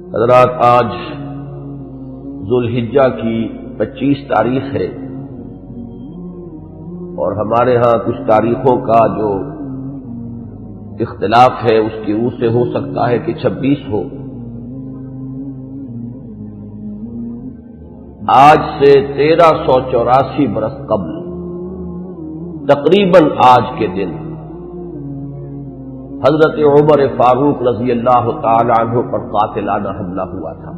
حضرات، آج ذوالحجہ کی 25 تاریخ ہے اور ہمارے ہاں کچھ تاریخوں کا جو اختلاف ہے اس کی روح سے ہو سکتا ہے کہ 26 ہو۔ آج سے 1384 برس قبل تقریباً آج کے دن حضرت عمر فاروق رضی اللہ تعالی عنہ پر قاتلانہ حملہ ہوا تھا،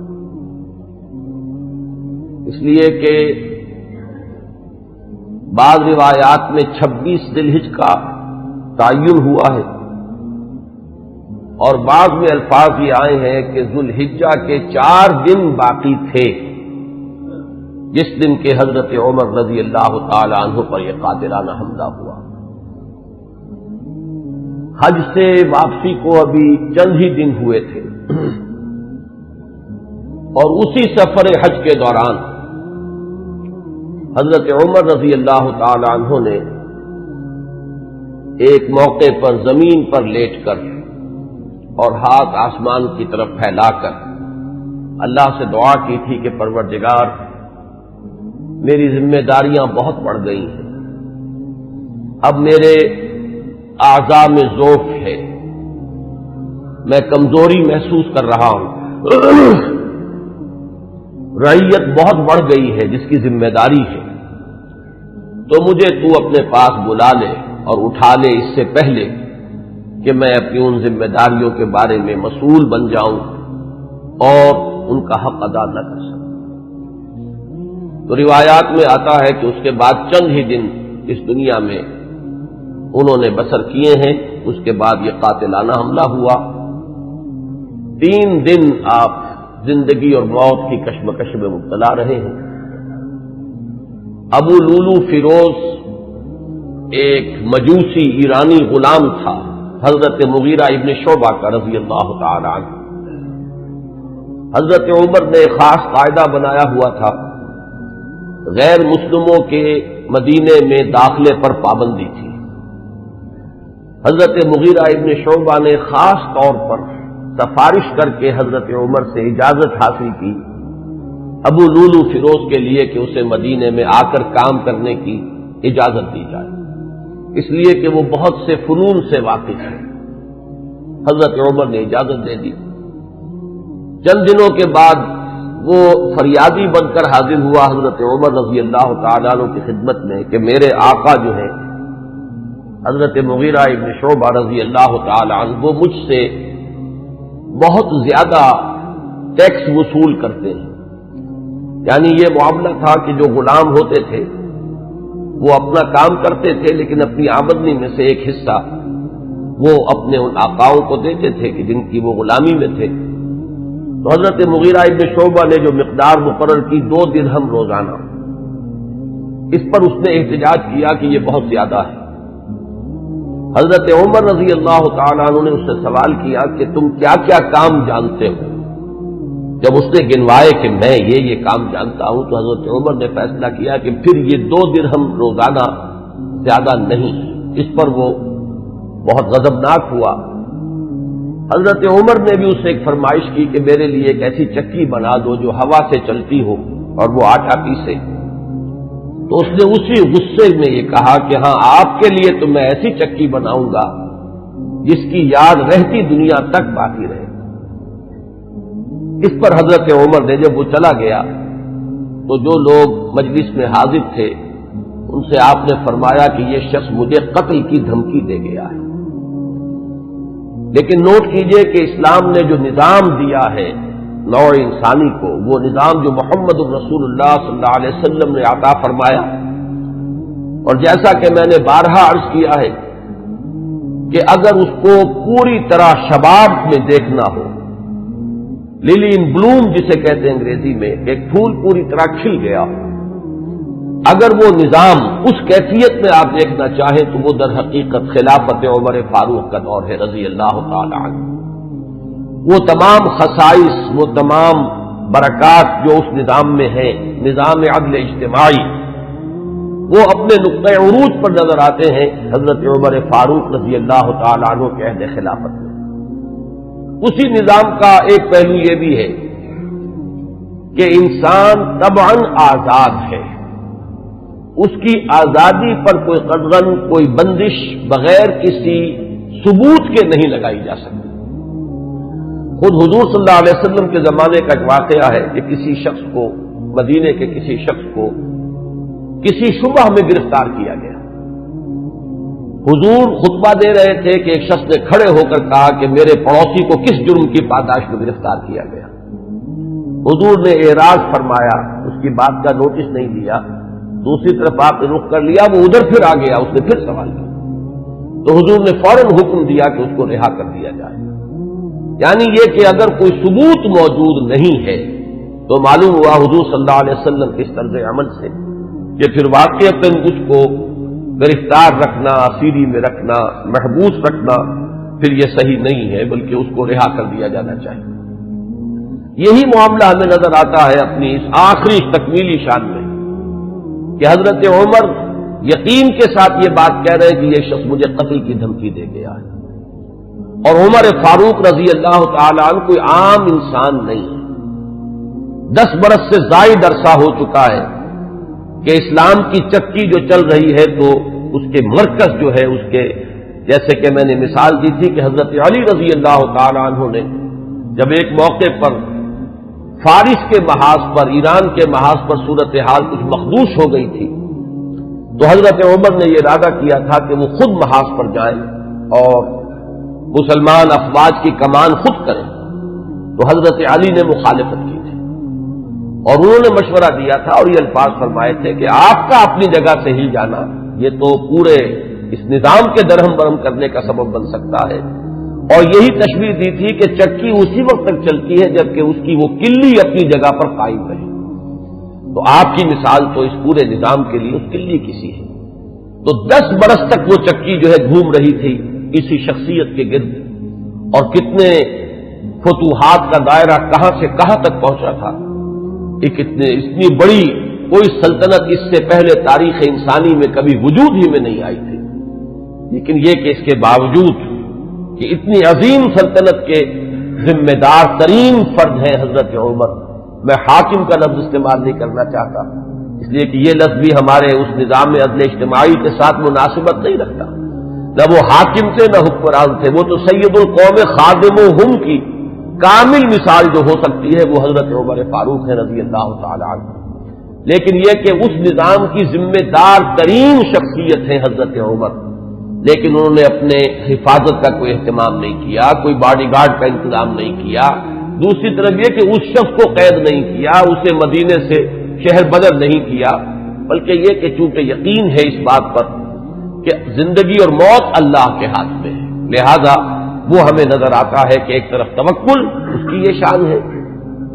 اس لیے کہ بعض روایات میں 26 ذی الحجہ کا تعین ہوا ہے اور بعض میں الفاظ یہ آئے ہیں کہ ذوالحجہ کے 4 دن باقی تھے جس دن کے حضرت عمر رضی اللہ تعالی عنہ پر یہ قاتلانہ حملہ ہوا۔ حج سے واپسی کو ابھی چند ہی دن ہوئے تھے اور اسی سفر حج کے دوران حضرت عمر رضی اللہ تعالی عنہ نے ایک موقع پر زمین پر لیٹ کر اور ہاتھ آسمان کی طرف پھیلا کر اللہ سے دعا کی تھی کہ پروردگار، میری ذمہ داریاں بہت بڑھ گئی ہیں، اب میرے اعضاء میں ضعف ہے، میں کمزوری محسوس کر رہا ہوں، رعیت بہت بڑھ گئی ہے جس کی ذمہ داری ہے، تو مجھے تو اپنے پاس بلا لے اور اٹھا لے اس سے پہلے کہ میں اپنی ان ذمہ داریوں کے بارے میں مسئول بن جاؤں اور ان کا حق ادا نہ کر سکوں۔ تو روایات میں آتا ہے کہ اس کے بعد چند ہی دن اس دنیا میں انہوں نے بسر کیے ہیں، اس کے بعد یہ قاتلانہ حملہ ہوا۔ 3 دن آپ زندگی اور موت کی کشمکش میں مبتلا رہے ہیں۔ ابو لولو فیروز ایک مجوسی ایرانی غلام تھا، حضرت مغیرہ ابن شعبہ کا رضی اللہ تعالی عنہ۔ حضرت عمر نے خاص قاعدہ بنایا ہوا تھا، غیر مسلموں کے مدینے میں داخلے پر پابندی تھی۔ حضرت مغیرہ ابن شعبہ نے خاص طور پر سفارش کر کے حضرت عمر سے اجازت حاصل کی ابو لولو فیروز کے لیے کہ اسے مدینے میں آ کر کام کرنے کی اجازت دی جائے، اس لیے کہ وہ بہت سے فنون سے واقف ہے۔ حضرت عمر نے اجازت دے دی۔ چند دنوں کے بعد وہ فریادی بن کر حاضر ہوا حضرت عمر رضی اللہ تعالیٰ عنہ کی خدمت میں کہ میرے آقا جو ہیں حضرت مغیرہ ابن شعبہ رضی اللہ تعالی عنہ، وہ مجھ سے بہت زیادہ ٹیکس وصول کرتے ہیں۔ یعنی یہ معاملہ تھا کہ جو غلام ہوتے تھے وہ اپنا کام کرتے تھے لیکن اپنی آمدنی میں سے ایک حصہ وہ اپنے ان آقاؤں کو دیتے تھے کہ جن کی وہ غلامی میں تھے۔ تو حضرت مغیرہ ابن شعبہ نے جو مقدار مقرر کی 2 درہم روزانہ، اس پر اس نے احتجاج کیا کہ یہ بہت زیادہ ہے۔ حضرت عمر رضی اللہ تعالیٰ عنہ نے اس سے سوال کیا کہ تم کیا کیا کام جانتے ہو؟ جب اس نے گنوائے کہ میں یہ کام جانتا ہوں تو حضرت عمر نے فیصلہ کیا کہ پھر یہ 2 درہم روزانہ زیادہ نہیں۔ اس پر وہ بہت غضبناک ہوا۔ حضرت عمر نے بھی اس سے ایک فرمائش کی کہ میرے لیے ایک ایسی چکی بنا دو جو ہوا سے چلتی ہو اور وہ آٹا پیسے۔ تو اس نے اسی غصے میں یہ کہا کہ ہاں، آپ کے لیے تو میں ایسی چکی بناؤں گا جس کی یاد رہتی دنیا تک باقی رہے۔ اس پر حضرت عمر نے جب وہ چلا گیا تو جو لوگ مجلس میں حاضر تھے ان سے آپ نے فرمایا کہ یہ شخص مجھے قتل کی دھمکی دے گیا ہے۔ لیکن نوٹ کیجئے کہ اسلام نے جو نظام دیا ہے نوع انسانی کو، وہ نظام جو محمد الرسول اللہ صلی اللہ علیہ وسلم نے عطا فرمایا، اور جیسا کہ میں نے بارہا عرض کیا ہے کہ اگر اس کو پوری طرح شباب میں دیکھنا ہو، للی ان بلوم جسے کہتے ہیں انگریزی میں، ایک پھول پوری طرح کھل گیا ہو، اگر وہ نظام اس کیفیت میں آپ دیکھنا چاہیں تو وہ در حقیقت خلافت عمر فاروق کا دور ہے رضی اللہ تعالی عنہ۔ وہ تمام خصائص، وہ تمام برکات جو اس نظام میں ہیں، نظام عدل اجتماعی، وہ اپنے نقطۂ عروج پر نظر آتے ہیں حضرت عمر فاروق رضی اللہ تعالی عنہ کے عہد خلافت میں۔ اسی نظام کا ایک پہلو یہ بھی ہے کہ انسان طبعاً آزاد ہے، اس کی آزادی پر کوئی قدغن، کوئی بندش بغیر کسی ثبوت کے نہیں لگائی جا سکتی۔ خود حضور صلی اللہ علیہ وسلم کے زمانے کا ایک واقعہ ہے کہ کسی شخص کو، مدینے کے کسی شخص کو کسی شبہ میں گرفتار کیا گیا۔ حضور خطبہ دے رہے تھے کہ ایک شخص نے کھڑے ہو کر کہا کہ میرے پڑوسی کو کس جرم کی پاداش میں گرفتار کیا گیا۔ حضور نے اعراض فرمایا، اس کی بات کا نوٹس نہیں لیا، دوسری طرف آپ نے رخ کر لیا، وہ ادھر پھر آ گیا، اس نے پھر سوال کیا تو حضور نے فوراً حکم دیا کہ اس کو رہا کر دیا جائے۔ یعنی یہ کہ اگر کوئی ثبوت موجود نہیں ہے تو معلوم ہوا حضور صلی اللہ علیہ وسلم کے اس طرز عمل سے کہ پھر واقعتاً اس کو گرفتار رکھنا، اسیری میں رکھنا، محبوس رکھنا پھر یہ صحیح نہیں ہے، بلکہ اس کو رہا کر دیا جانا چاہیے۔ یہی معاملہ ہمیں نظر آتا ہے اپنی اس آخری تکمیلی شان میں کہ حضرت عمر یقین کے ساتھ یہ بات کہہ رہے ہیں کہ یہ شخص مجھے قتل کی دھمکی دے گیا ہے، اور عمر فاروق رضی اللہ تعالی عنہ کوئی عام انسان نہیں ہے۔ 10 برس سے زائد عرصہ ہو چکا ہے کہ اسلام کی چکی جو چل رہی ہے تو اس کے مرکز جو ہے اس کے، جیسے کہ میں نے مثال دی تھی کہ حضرت علی رضی اللہ تعالی عنہ نے جب ایک موقع پر فارس کے محاذ پر، ایران کے محاذ پر صورتحال کچھ مخدوش ہو گئی تھی تو حضرت عمر نے یہ ارادہ کیا تھا کہ وہ خود محاذ پر جائیں اور مسلمان افواج کی کمان خود کریں، تو حضرت علی نے مخالفت کی تھی اور انہوں نے مشورہ دیا تھا اور یہ الفاظ فرمائے تھے کہ آپ کا اپنی جگہ سے ہل جانا یہ تو پورے اس نظام کے درہم برہم کرنے کا سبب بن سکتا ہے، اور یہی تشبیہ دی تھی کہ چکی اسی وقت تک چلتی ہے جبکہ اس کی وہ کلی اپنی جگہ پر قائم رہے، تو آپ کی مثال تو اس پورے نظام کے لیے اس کلی کسی ہے۔ تو 10 برس تک وہ چکی جو ہے گھوم رہی تھی اسی شخصیت کے گرد، اور کتنے فتوحات کا دائرہ کہاں سے کہاں تک پہنچا تھا، اتنی بڑی کوئی سلطنت اس سے پہلے تاریخ انسانی میں کبھی وجود ہی میں نہیں آئی تھی، لیکن یہ کہ اس کے باوجود کہ اتنی عظیم سلطنت کے ذمہ دار ترین فرد ہیں حضرت عمر، میں حاکم کا لفظ استعمال نہیں کرنا چاہتا اس لیے کہ یہ لفظ بھی ہمارے اس نظام عدل اجتماعی کے ساتھ مناسبت نہیں رکھتا، نہ وہ حاکم تھے نہ حکمران تھے، وہ تو سید القوم خادمہم کی کامل مثال جو ہو سکتی ہے وہ حضرت عمر فاروق ہے رضی اللہ تعالی عنہ، لیکن یہ کہ اس نظام کی ذمہ دار ترین شخصیت ہے حضرت عمر، لیکن انہوں نے اپنے حفاظت کا کوئی اہتمام نہیں کیا، کوئی باڈی گارڈ کا انتظام نہیں کیا، دوسری طرف یہ کہ اس شخص کو قید نہیں کیا، اسے مدینے سے شہر بدر نہیں کیا، بلکہ یہ کہ چونکہ یقین ہے اس بات پر کہ زندگی اور موت اللہ کے ہاتھ میں ہے، لہذا وہ ہمیں نظر آتا ہے کہ ایک طرف توکل اس کی یہ شان ہے،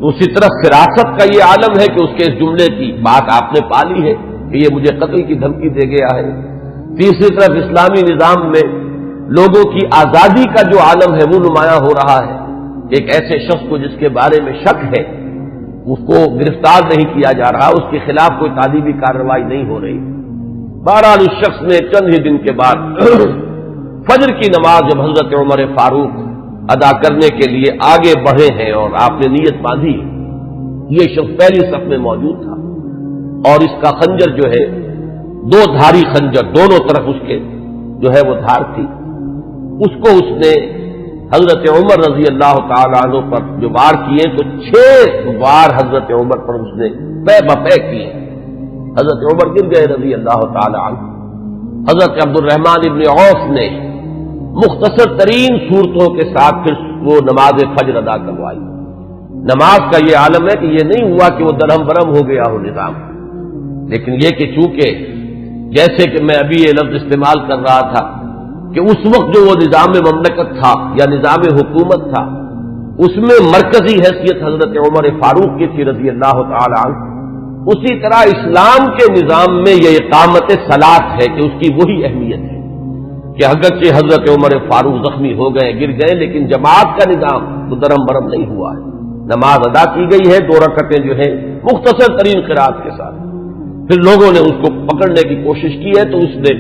دوسری طرف فراست کا یہ عالم ہے کہ اس کے اس جملے کی بات آپ نے پالی ہے کہ یہ مجھے قتل کی دھمکی دے گیا ہے، تیسری طرف اسلامی نظام میں لوگوں کی آزادی کا جو عالم ہے وہ نمایاں ہو رہا ہے، ایک ایسے شخص کو جس کے بارے میں شک ہے اس کو گرفتار نہیں کیا جا رہا، اس کے خلاف کوئی تعدیبی کارروائی نہیں ہو رہی۔ بہرحال اس شخص نے چند ہی دن کے بعد فجر کی نماز جب حضرت عمر فاروق ادا کرنے کے لیے آگے بڑھے ہیں اور آپ نے نیت باندھی، یہ شخص پہلی صف میں موجود تھا اور اس کا خنجر جو ہے 2 دھاری خنجر، دونوں طرف اس کے جو ہے وہ دھار تھی، اس کو اس نے حضرت عمر رضی اللہ تعالی عنہ پر جو وار کیے تو 6 وار حضرت عمر پر اس نے پے بپے کیے، حضرت عمر گر گئے رضی اللہ تعالی عنہ۔ حضرت عبد الرحمن ابن عوف نے مختصر ترین صورتوں کے ساتھ پھر وہ نماز فجر ادا کروائی۔ نماز کا یہ عالم ہے کہ یہ نہیں ہوا کہ وہ درہم برہم ہو گیا ہو نظام، لیکن یہ کہ چونکہ جیسے کہ میں ابھی یہ لفظ استعمال کر رہا تھا کہ اس وقت جو وہ نظام مملکت تھا یا نظام حکومت تھا اس میں مرکزی حیثیت حضرت عمر فاروق کی تھی رضی اللہ تعالی عنہ، اسی طرح اسلام کے نظام میں یہ اقامت صلاۃ ہے کہ اس کی وہی اہمیت ہے کہ اگرچہ حضرت عمر فاروق زخمی ہو گئے، گر گئے، لیکن جماعت کا نظام تو درہم برہم نہیں ہوا ہے، نماز ادا کی گئی ہے 2 رکعتیں جو ہیں مختصر ترین قرات کے ساتھ۔ پھر لوگوں نے اس کو پکڑنے کی کوشش کی ہے تو اس نے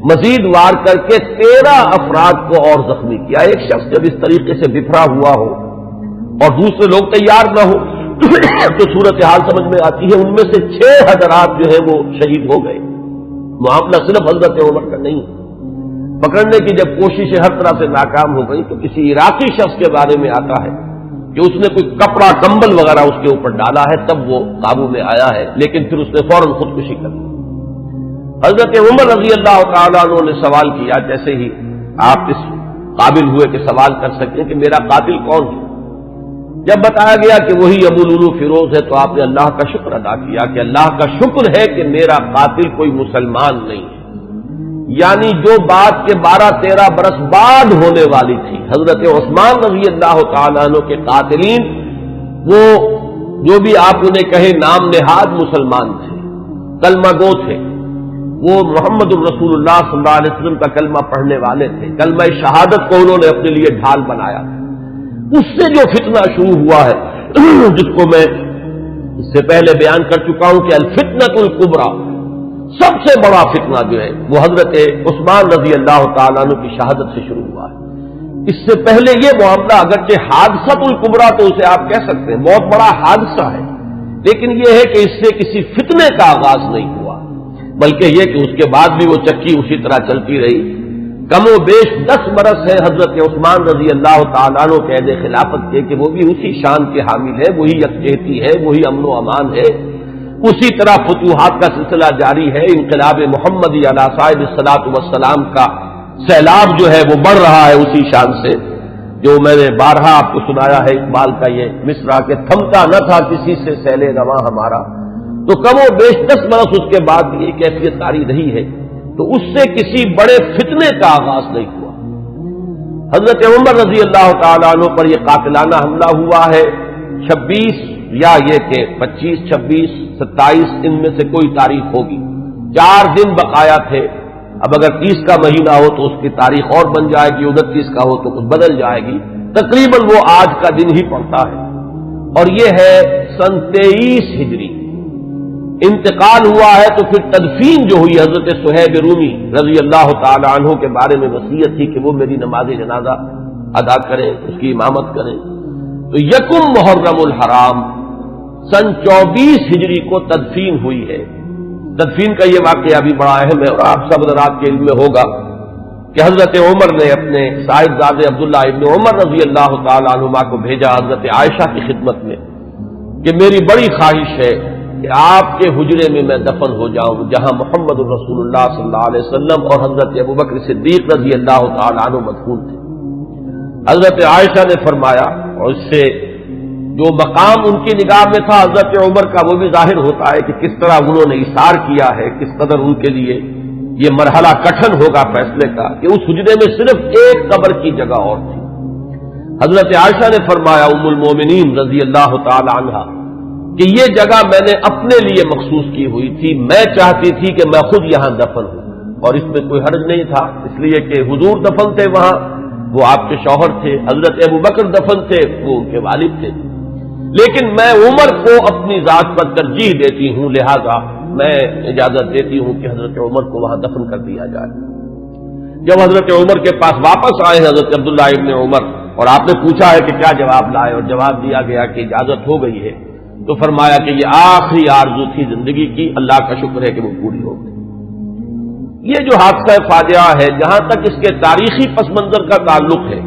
مزید وار کر کے 13 افراد کو اور زخمی کیا۔ ایک شخص جب اس طریقے سے بکھرا ہوا ہو اور دوسرے لوگ تیار نہ ہو تو صورتحال سمجھ میں آتی ہے۔ ان میں سے 6 حضرات جو ہے وہ شہید ہو گئے۔ معاملہ صرف حضرت عمر کا نہیں، پکڑنے کی جب کوششیں ہر طرح سے ناکام ہو گئی تو کسی عراقی شخص کے بارے میں آتا ہے کہ اس نے کوئی کپڑا کمبل وغیرہ اس کے اوپر ڈالا ہے، تب وہ قابو میں آیا ہے، لیکن پھر اس نے فوراً خودکشی کر لی۔ حضرت عمر رضی اللہ تعالیٰ عنہ نے سوال کیا، جیسے ہی آپ اس قابل ہوئے کہ سوال کر سکیں کہ میرا قاتل کون ہے، جب بتایا گیا کہ وہی ابو لولو فیروز ہے تو آپ نے اللہ کا شکر ادا کیا کہ اللہ کا شکر ہے کہ میرا قاتل کوئی مسلمان نہیں ہے، یعنی جو بات کے 12-13 برس بعد ہونے والی تھی۔ حضرت عثمان رضی اللہ تعالیٰ عنہ کے قاتلین وہ جو بھی آپ انہیں کہیں نام نہاد مسلمان تھے، کلمہ گو تھے، وہ محمد الرسول اللہ صلی اللہ علیہ وسلم کا کلمہ پڑھنے والے تھے، کلمہ شہادت کو انہوں نے اپنے لیے ڈھال بنایا۔ اس سے جو فتنہ شروع ہوا ہے جس کو میں اس سے پہلے بیان کر چکا ہوں کہ الفتنۃ الکبریٰ، سب سے بڑا فتنہ جو ہے وہ حضرت عثمان رضی اللہ تعالیٰ عنہ کی شہادت سے شروع ہوا ہے۔ اس سے پہلے یہ معاملہ اگرچہ حادثۃ الکبریٰ تو اسے آپ کہہ سکتے ہیں، بہت بڑا حادثہ ہے، لیکن یہ ہے کہ اس سے کسی فتنے کا آغاز نہیں ہوا، بلکہ یہ کہ اس کے بعد بھی وہ چکی اسی طرح چلتی رہی۔ کم و بیش 10 برس ہے حضرت عثمان رضی اللہ تعالیٰ عنہ کے عہد خلافت کے کہ وہ بھی اسی شان کے حامل ہے، وہی یکجہتی ہے، وہی امن و امان ہے، اسی طرح فتوحات کا سلسلہ جاری ہے، انقلاب محمدی علی صاحب الصلاۃ والسلام کا سیلاب جو ہے وہ بڑھ رہا ہے اسی شان سے، جو میں نے بارہا آپ کو سنایا ہے اقبال کا یہ مصرع کہ تھمتا نہ تھا کسی سے سیل رواں ہمارا، تو کم و بیش 10 برس اس کے بعد یہ کیفیت جاری رہی ہے، تو اس سے کسی بڑے فتنے کا آغاز نہیں ہوا۔ حضرت عمر رضی اللہ تعالیٰ عنہ پر یہ قاتلانہ حملہ ہوا ہے 26 یا یہ کہ 25، 26، 27 ان میں سے کوئی تاریخ ہوگی، 4 دن بقایا تھے۔ اب اگر 30 کا مہینہ ہو تو اس کی تاریخ اور بن جائے گی، 29 کا ہو تو کچھ بدل جائے گی، تقریباً وہ آج کا دن ہی پڑتا ہے، اور یہ ہے سن 23 ہجری۔ انتقال ہوا ہے تو پھر تدفین جو ہوئی، حضرت صہیب رومی رضی اللہ تعالی عنہ کے بارے میں وصیت تھی کہ وہ میری نماز جنازہ ادا کریں، اس کی امامت کریں، تو یکم محرم الحرام سن 24 ہجری کو تدفین ہوئی ہے۔ تدفین کا یہ واقعہ بھی بڑا اہم ہے اور آپ سب حضرات کے علم میں ہوگا کہ حضرت عمر نے اپنے صاحبزادے عبداللہ ابن عمر رضی اللہ تعالی عنہما کو بھیجا حضرت عائشہ کی خدمت میں کہ میری بڑی خواہش ہے کہ آپ کے حجرے میں میں دفن ہو جاؤں جہاں محمد الرسول اللہ صلی اللہ علیہ وسلم اور حضرت ابوبکر صدیق رضی اللہ تعالی عنہ مدفون تھے۔ حضرت عائشہ نے فرمایا، اور اس سے جو مقام ان کی نگاہ میں تھا حضرت عمر کا وہ بھی ظاہر ہوتا ہے کہ کس طرح انہوں نے اثار کیا ہے، کس قدر ان کے لیے یہ مرحلہ کٹھن ہوگا فیصلے کا کہ اس حجرے میں صرف ایک قبر کی جگہ اور تھی۔ حضرت عائشہ نے فرمایا ام المومنین رضی اللہ تعالی عنہا کہ یہ جگہ میں نے اپنے لیے مخصوص کی ہوئی تھی، میں چاہتی تھی کہ میں خود یہاں دفن ہوں، اور اس میں کوئی حرج نہیں تھا، اس لیے کہ حضور دفن تھے وہاں، وہ آپ کے شوہر تھے، حضرت ابوبکر دفن تھے، وہ ان کے والد تھے، لیکن میں عمر کو اپنی ذات پر ترجیح دیتی ہوں، لہذا میں اجازت دیتی ہوں کہ حضرت عمر کو وہاں دفن کر دیا جائے۔ جب حضرت عمر کے پاس واپس آئے حضرت عبداللہ ابن عمر اور آپ نے پوچھا ہے کہ کیا جواب لائے، اور جواب دیا گیا کہ اجازت ہو گئی ہے، تو فرمایا کہ یہ آخری آرزو تھی زندگی کی، اللہ کا شکر ہے کہ وہ پوری ہو گئی۔ یہ جو حادثہ فاجعہ ہے، جہاں تک اس کے تاریخی پس منظر کا تعلق ہے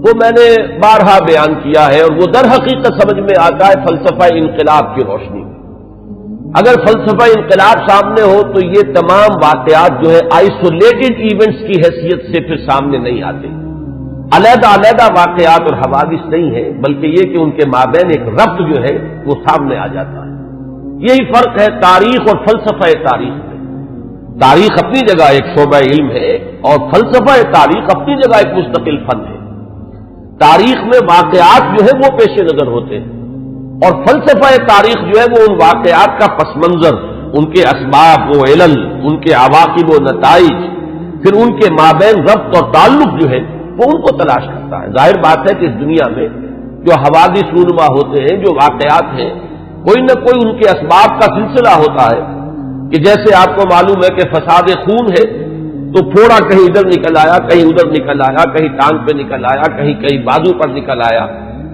وہ میں نے بارہا بیان کیا ہے، اور وہ در حقیقت سمجھ میں آتا ہے فلسفہ انقلاب کی روشنی میں۔ اگر فلسفہ انقلاب سامنے ہو تو یہ تمام واقعات جو ہے آئسولیٹڈ ایونٹس کی حیثیت سے پھر سامنے نہیں آتے، علیحدہ علیحدہ واقعات اور حوادث نہیں ہے، بلکہ یہ کہ ان کے مابین ایک ربط جو ہے وہ سامنے آ جاتا ہے۔ یہی فرق ہے تاریخ اور فلسفہ تاریخ میں۔ تاریخ اپنی جگہ ایک شعبہ علم ہے اور فلسفہ تاریخ اپنی جگہ ایک مستقل فن ہے۔ تاریخ میں واقعات جو ہے وہ پیش نظر ہوتے ہیں، اور فلسفہ تاریخ جو ہے وہ ان واقعات کا پس منظر، ان کے اسباب و علل، ان کے عواقب و نتائج، پھر ان کے مابین ربط اور تعلق جو ہے وہ ان کو تلاش کرتا ہے۔ ظاہر بات ہے کہ اس دنیا میں جو حوادث رونما ہوتے ہیں، جو واقعات ہیں، کوئی نہ کوئی ان کے اسباب کا سلسلہ ہوتا ہے، کہ جیسے آپ کو معلوم ہے کہ فساد خون ہے تو پھوڑا کہیں ادھر نکل آیا، کہیں ادھر نکل آیا، کہیں ٹانگ پہ نکل آیا، کہیں بازو پر نکل آیا،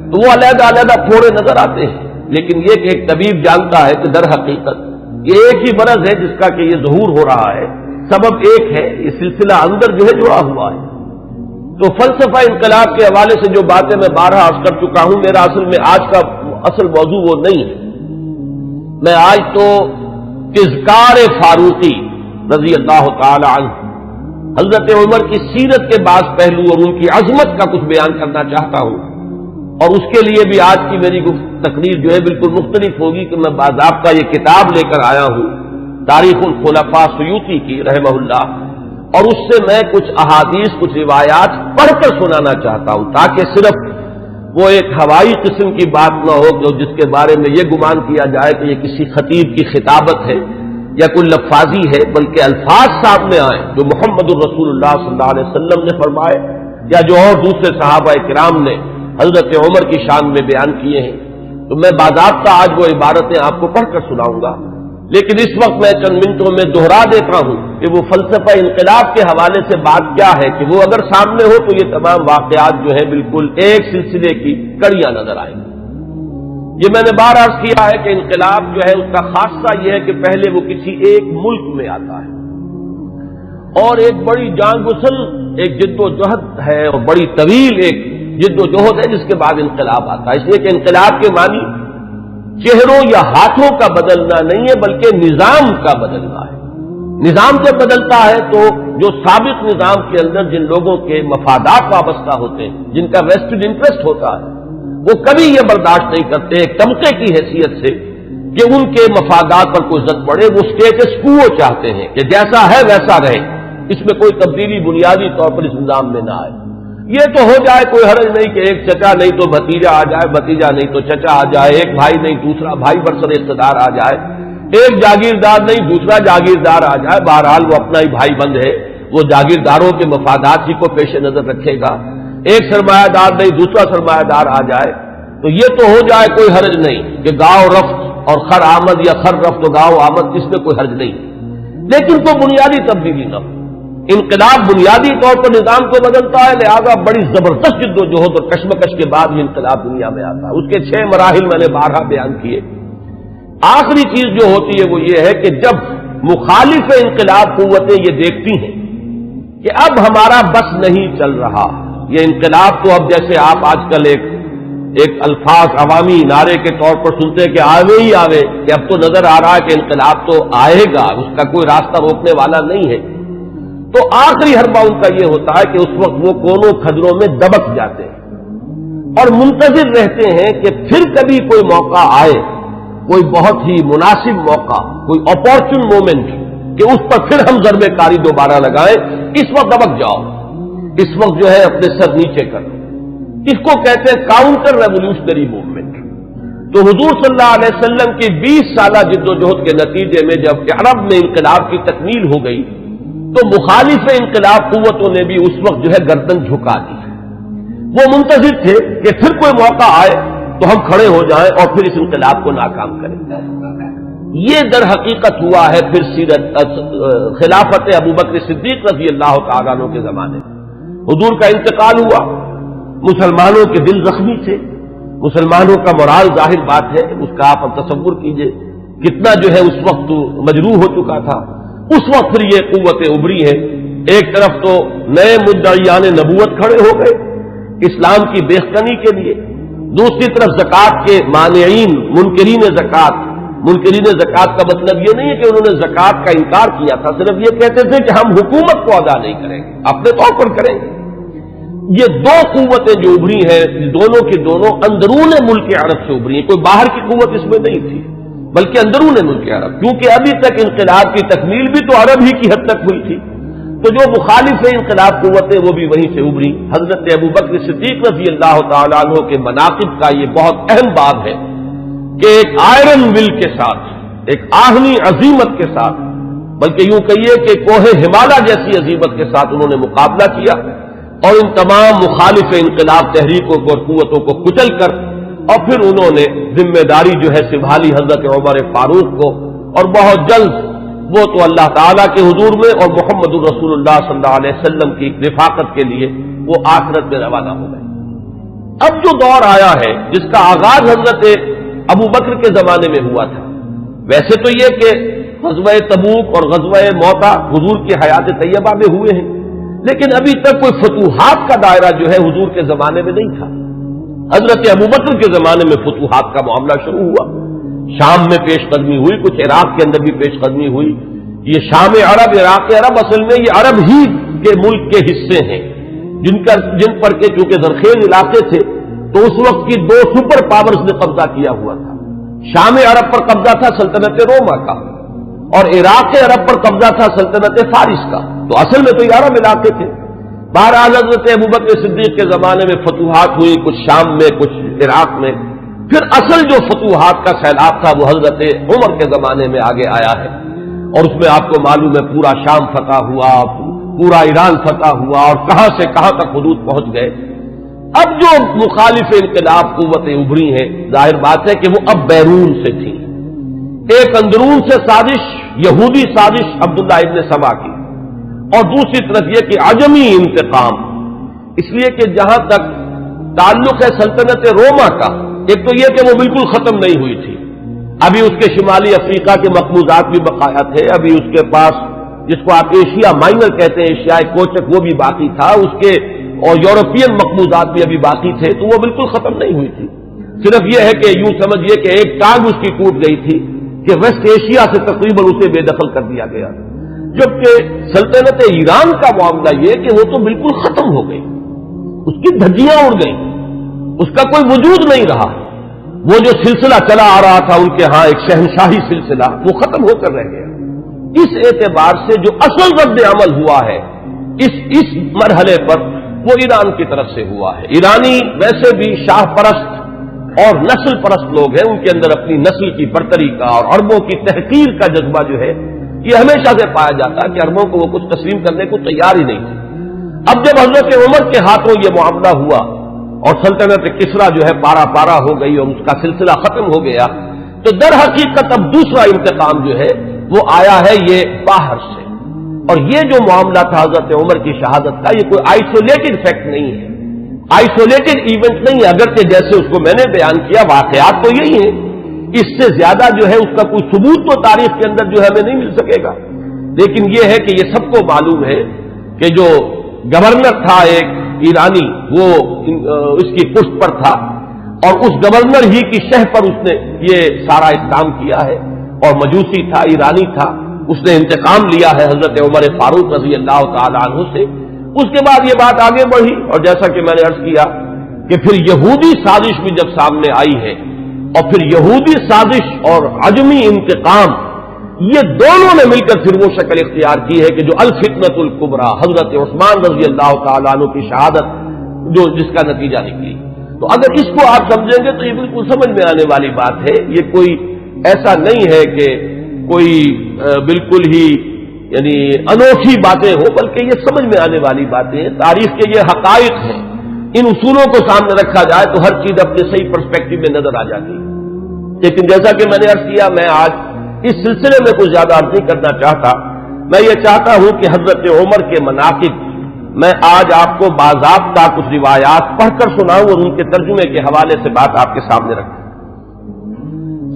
تو وہ علیحدہ علیحدہ پھوڑے نظر آتے ہیں، لیکن یہ کہ ایک طبیب جانتا ہے کہ در حقیقت یہ ایک ہی مرض ہے جس کا کہ یہ ظہور ہو رہا ہے، سبب ایک ہے، یہ سلسلہ اندر جو ہے جڑا ہوا ہے۔ تو فلسفہ انقلاب کے حوالے سے جو باتیں میں بارہا عرض کر چکا ہوں، میرا اصل میں آج کا اصل موضوع وہ نہیں ہے۔ میں آج تو اذکار فاروقی رضی اللہ تعالی عنہ، حضرت عمر کی سیرت کے بعض پہلو اور ان کی عظمت کا کچھ بیان کرنا چاہتا ہوں، اور اس کے لیے بھی آج کی میری تقریر جو ہے بالکل مختلف ہوگی کہ میں باضابطہ یہ کتاب لے کر آیا ہوں تاریخ الخلفاء سیوطی کی رحمہ اللہ، اور اس سے میں کچھ احادیث، کچھ روایات پڑھ کر سنانا چاہتا ہوں، تاکہ صرف وہ ایک ہوائی قسم کی بات نہ ہو جو جس کے بارے میں یہ گمان کیا جائے کہ یہ کسی خطیب کی خطابت ہے یا کوئی لفاظی ہے، بلکہ الفاظ سامنے آئیں جو محمد الرسول اللہ صلی اللہ علیہ وسلم نے فرمائے یا جو اور دوسرے صحابہ کرام نے حضرت عمر کی شان میں بیان کیے ہیں۔ تو میں باضابطہ آج وہ عبارتیں آپ کو پڑھ کر سناؤں گا، لیکن اس وقت میں چند منٹوں میں دوہرا دیتا ہوں کہ وہ فلسفہ انقلاب کے حوالے سے بات کیا ہے کہ وہ اگر سامنے ہو تو یہ تمام واقعات جو ہیں بالکل ایک سلسلے کی کڑیاں نظر آئیں گی۔ یہ میں نے بار عرض کیا ہے کہ انقلاب جو ہے اس کا خاصہ یہ ہے کہ پہلے وہ کسی ایک ملک میں آتا ہے اور ایک بڑی جان گسل ایک جد و جہد ہے اور بڑی طویل ایک جد و جہد ہے جس کے بعد انقلاب آتا ہے، اس لیے کہ انقلاب کے معنی چہروں یا ہاتھوں کا بدلنا نہیں ہے بلکہ نظام کا بدلنا ہے۔ نظام جب بدلتا ہے تو جو سابق نظام کے اندر جن لوگوں کے مفادات وابستہ ہوتے ہیں، جن کا ویسٹڈ انٹرسٹ ہوتا ہے، وہ کبھی یہ برداشت نہیں کرتے ایک طبقے کی حیثیت سے کہ ان کے مفادات پر کوئی زد پڑے، وہ اسٹیٹس کو چاہتے ہیں کہ جیسا ہے ویسا رہے، اس میں کوئی تبدیلی بنیادی طور پر اس نظام میں نہ آئے۔ یہ تو ہو جائے کوئی حرج نہیں کہ ایک چچا نہیں تو بھتیجا آ جائے، بھتیجا نہیں تو چچا آ جائے، ایک بھائی نہیں دوسرا بھائی برسر اقتدار آ جائے، ایک جاگیردار نہیں دوسرا جاگیردار آ جائے، بہرحال وہ اپنا ہی بھائی بند ہے، وہ جاگیرداروں کے مفادات ہی کو پیش نظر رکھے گا، ایک سرمایہ دار نہیں دوسرا سرمایہ دار آ جائے، تو یہ تو ہو جائے کوئی حرج نہیں کہ گاؤں رفت اور خر آمد یا خر رفت و گاؤں آمد، اس میں کوئی حرج نہیں، لیکن کوئی بنیادی تبدیلی نہ ہو۔ انقلاب بنیادی طور پر نظام کو بدلتا ہے، لہذا بڑی زبردست جد و جہد اور کشمکش کے بعد یہ انقلاب دنیا میں آتا ہے۔ اس کے 6 مراحل میں نے بارہا بیان کیے۔ آخری چیز جو ہوتی ہے وہ یہ ہے کہ جب مخالف انقلاب قوتیں یہ دیکھتی ہیں کہ اب ہمارا بس نہیں چل رہا، یہ انقلاب تو اب جیسے آپ آج کل ایک الفاظ عوامی نعرے کے طور پر سنتے ہیں کہ آوے ہی آوے، کہ اب تو نظر آ رہا ہے کہ انقلاب تو آئے گا، اس کا کوئی راستہ روکنے والا نہیں ہے، تو آخری حربہ ان کا یہ ہوتا ہے کہ اس وقت وہ کونوں کھدروں میں دبک جاتے ہیں اور منتظر رہتے ہیں کہ پھر کبھی کوئی موقع آئے، کوئی بہت ہی مناسب موقع، کوئی اپارچن مومنٹ کہ اس پر پھر ہم ضربے کاری دوبارہ لگائیں، اس وقت دبک جاؤ، اس وقت جو ہے اپنے سر نیچے کرو۔ اس کو کہتے ہیں کاؤنٹر ریولیوشنری موومنٹ۔ تو حضور صلی اللہ علیہ وسلم کی 20 سالہ جد و جہد کے نتیجے میں جب عرب میں انقلاب کی تکمیل ہو گئی تو مخالف انقلاب قوتوں نے بھی اس وقت جو ہے گردن جھکا دی۔ وہ منتظر تھے کہ پھر کوئی موقع آئے تو ہم کھڑے ہو جائیں اور پھر اس انقلاب کو ناکام کریں۔ یہ در حقیقت ہوا ہے پھر خلافت ابوبکر صدیق رضی اللہ تعالیٰ عنہ کے زمانے میں۔ حضور کا انتقال ہوا، مسلمانوں کے دل زخمی تھے، مسلمانوں کا مورال ظاہر بات ہے، اس کا آپ تصور کیجئے کتنا جو ہے اس وقت مجروح ہو چکا تھا۔ اس وقت پھر یہ قوتیں ابری ہیں، ایک طرف تو نئے مدعیان نبوت کھڑے ہو گئے اسلام کی بیخکنی کے لیے، دوسری طرف زکوٰۃ کے مانعین منکرین زکوٰۃ۔ منکرین زکوٰۃ کا مطلب یہ نہیں ہے کہ انہوں نے زکوٰۃ کا انکار کیا تھا، صرف یہ کہتے تھے کہ ہم حکومت کو ادا نہیں کریں گے، اپنے طور پر کریں گے۔ یہ دو قوتیں جو ابری ہیں دونوں کی دونوں اندرون ملک عرب سے ابری ہیں، کوئی باہر کی قوت اس میں نہیں تھی بلکہ اندرون ملک عرب، کیونکہ ابھی تک انقلاب کی تکمیل بھی تو عرب ہی کی حد تک ہوئی تھی، تو جو مخالف انقلاب قوتیں وہ بھی وہیں سے ابری۔ حضرت ابوبکر صدیق رضی اللہ تعالیٰ عنہ کے مناقب کا یہ بہت اہم باب ہے کہ ایک آئرن ول کے ساتھ، ایک آہنی عظیمت کے ساتھ، بلکہ یوں کہیے کہ کوہ ہمالیہ جیسی عظیمت کے ساتھ انہوں نے مقابلہ کیا اور ان تمام مخالف انقلاب تحریکوں کو اور قوتوں کو کچل کر، اور پھر انہوں نے ذمہ داری جو ہے سنبھالی حضرت عمر فاروق کو، اور بہت جلد وہ تو اللہ تعالیٰ کے حضور میں اور محمد الرسول اللہ صلی اللہ علیہ وسلم کی رفاقت کے لیے وہ آخرت میں روانہ ہو گئے۔ اب جو دور آیا ہے جس کا آغاز حضرت ابو بکر کے زمانے میں ہوا تھا، ویسے تو یہ کہ غزوہ تبوک اور غزوہ موتا حضور کی حیات طیبہ میں ہوئے ہیں، لیکن ابھی تک کوئی فتوحات کا دائرہ جو ہے حضور کے زمانے میں نہیں تھا۔ حضرت ابو بکر کے زمانے میں فتوحات کا معاملہ شروع ہوا، شام میں پیش قدمی ہوئی، کچھ عراق کے اندر بھی پیش قدمی ہوئی۔ یہ شام عرب، عراق عرب، اصل میں یہ عرب ہی کے ملک کے حصے ہیں جن پر کے چونکہ زرخیز علاقے تھے تو اس وقت کی دو سپر پاورز نے قبضہ کیا ہوا تھا۔ شام عرب پر قبضہ تھا سلطنت روما کا، اور عراق عرب پر قبضہ تھا سلطنت فارس کا، تو اصل میں تو یہ عرب علاقے تھے۔ بہرحال حضرت ابوبکر صدیق کے زمانے میں فتوحات ہوئی، کچھ شام میں کچھ عراق میں۔ پھر اصل جو فتوحات کا سیلاب تھا وہ حضرت عمر کے زمانے میں آگے آیا ہے، اور اس میں آپ کو معلوم ہے پورا شام فتح ہوا، پورا ایران فتح ہوا، اور کہاں سے کہاں تک حدود پہنچ گئے۔ اب جو مخالف انقلاب قوتیں ابھری ہیں، ظاہر بات ہے کہ وہ اب بیرون سے تھی۔ ایک اندرون سے سازش، یہودی سازش عبداللہ ابن سبا کی، اور دوسری طرف یہ کہ عجمی انتقام، اس لیے کہ جہاں تک تعلق ہے سلطنت روما کا، ایک تو یہ کہ وہ بالکل ختم نہیں ہوئی تھی، ابھی اس کے شمالی افریقہ کے مقبوضات بھی بقایا تھے، ابھی اس کے پاس جس کو آپ ایشیا مائنر کہتے ہیں، ایشیائی کوچک، وہ بھی باقی تھا، اس کے اور یورپین مقبوضات بھی ابھی باقی تھے، تو وہ بالکل ختم نہیں ہوئی تھی۔ صرف یہ ہے کہ یوں سمجھیے کہ ایک ٹانگ اس کی ٹوٹ گئی تھی کہ ویسٹ ایشیا سے تقریباً اسے بے دخل کر دیا گیا، جبکہ سلطنت ایران کا معاملہ یہ کہ وہ تو بالکل ختم ہو گئی، اس کی دھجیاں اڑ گئیں، اس کا کوئی وجود نہیں رہا۔ وہ جو سلسلہ چلا آ رہا تھا ان کے ہاں ایک شہنشاہی سلسلہ، وہ ختم ہو کر رہ گیا۔ اس اعتبار سے جو اصل رد عمل ہوا ہے اس مرحلے پر وہ ایران کی طرف سے ہوا ہے۔ ایرانی ویسے بھی شاہ پرست اور نسل پرست لوگ ہیں، ان کے اندر اپنی نسل کی برتری کا اور عربوں کی تحقیر کا جذبہ جو ہے یہ ہمیشہ سے پایا جاتا ہے کہ عربوں کو وہ کچھ تسلیم کرنے کو تیار ہی نہیں تھی۔ اب جب حضرت عمر کے ہاتھوں یہ معاملہ ہوا اور سلطنت کسریٰ جو ہے پارا پارا ہو گئی اور اس کا سلسلہ ختم ہو گیا، تو در حقیقت اب دوسرا انتقام جو ہے وہ آیا ہے یہ باہر سے۔ اور یہ جو معاملہ تھا حضرت عمر کی شہادت کا، یہ کوئی آئسولیٹڈ فیکٹ نہیں ہے، آئسولیٹڈ ایونٹ نہیں ہے، اگرچہ جیسے اس کو میں نے بیان کیا واقعات تو یہی ہیں، اس سے زیادہ جو ہے اس کا کوئی ثبوت تو تاریخ کے اندر جو ہے ہمیں نہیں مل سکے گا، لیکن یہ ہے کہ یہ سب کو معلوم ہے کہ جو گورنر تھا ایک ایرانی، وہ اس کی پشت پر تھا، اور اس گورنر ہی کی شہ پر اس نے یہ سارا اقدام کیا ہے، اور مجوسی تھا، ایرانی تھا، اس نے انتقام لیا ہے حضرت عمر فاروق رضی اللہ تعالی عنہ سے۔ اس کے بعد یہ بات آگے بڑھی، اور جیسا کہ میں نے عرض کیا کہ پھر یہودی سازش بھی جب سامنے آئی ہے، اور پھر یہودی سازش اور عجمی انتقام، یہ دونوں نے مل کر پھر وہ شکل اختیار کی ہے کہ جو الفتنۃ الکبریٰ حضرت عثمان رضی اللہ تعالیٰ عنہ کی شہادت جو جس کا نتیجہ نکلی۔ تو اگر اس کو آپ سمجھیں گے تو یہ بالکل سمجھ میں آنے والی بات ہے، یہ کوئی ایسا نہیں ہے کہ کوئی بالکل ہی یعنی انوکھی باتیں ہو، بلکہ یہ سمجھ میں آنے والی باتیں ہیں، تاریخ کے یہ حقائق ہیں، ان اصولوں کو سامنے رکھا جائے تو ہر چیز اپنے صحیح پرسپیکٹو میں نظر آ جاتی ہے۔ لیکن جیسا کہ میں نے عرض کیا، میں آج اس سلسلے میں کچھ زیادہ عرض نہیں کرنا چاہتا، میں یہ چاہتا ہوں کہ حضرت عمر کے مناقب میں آج آپ کو باضابطہ کچھ روایات پڑھ کر سناؤں اور ان کے ترجمے کے حوالے سے بات آپ کے سامنے رکھوں۔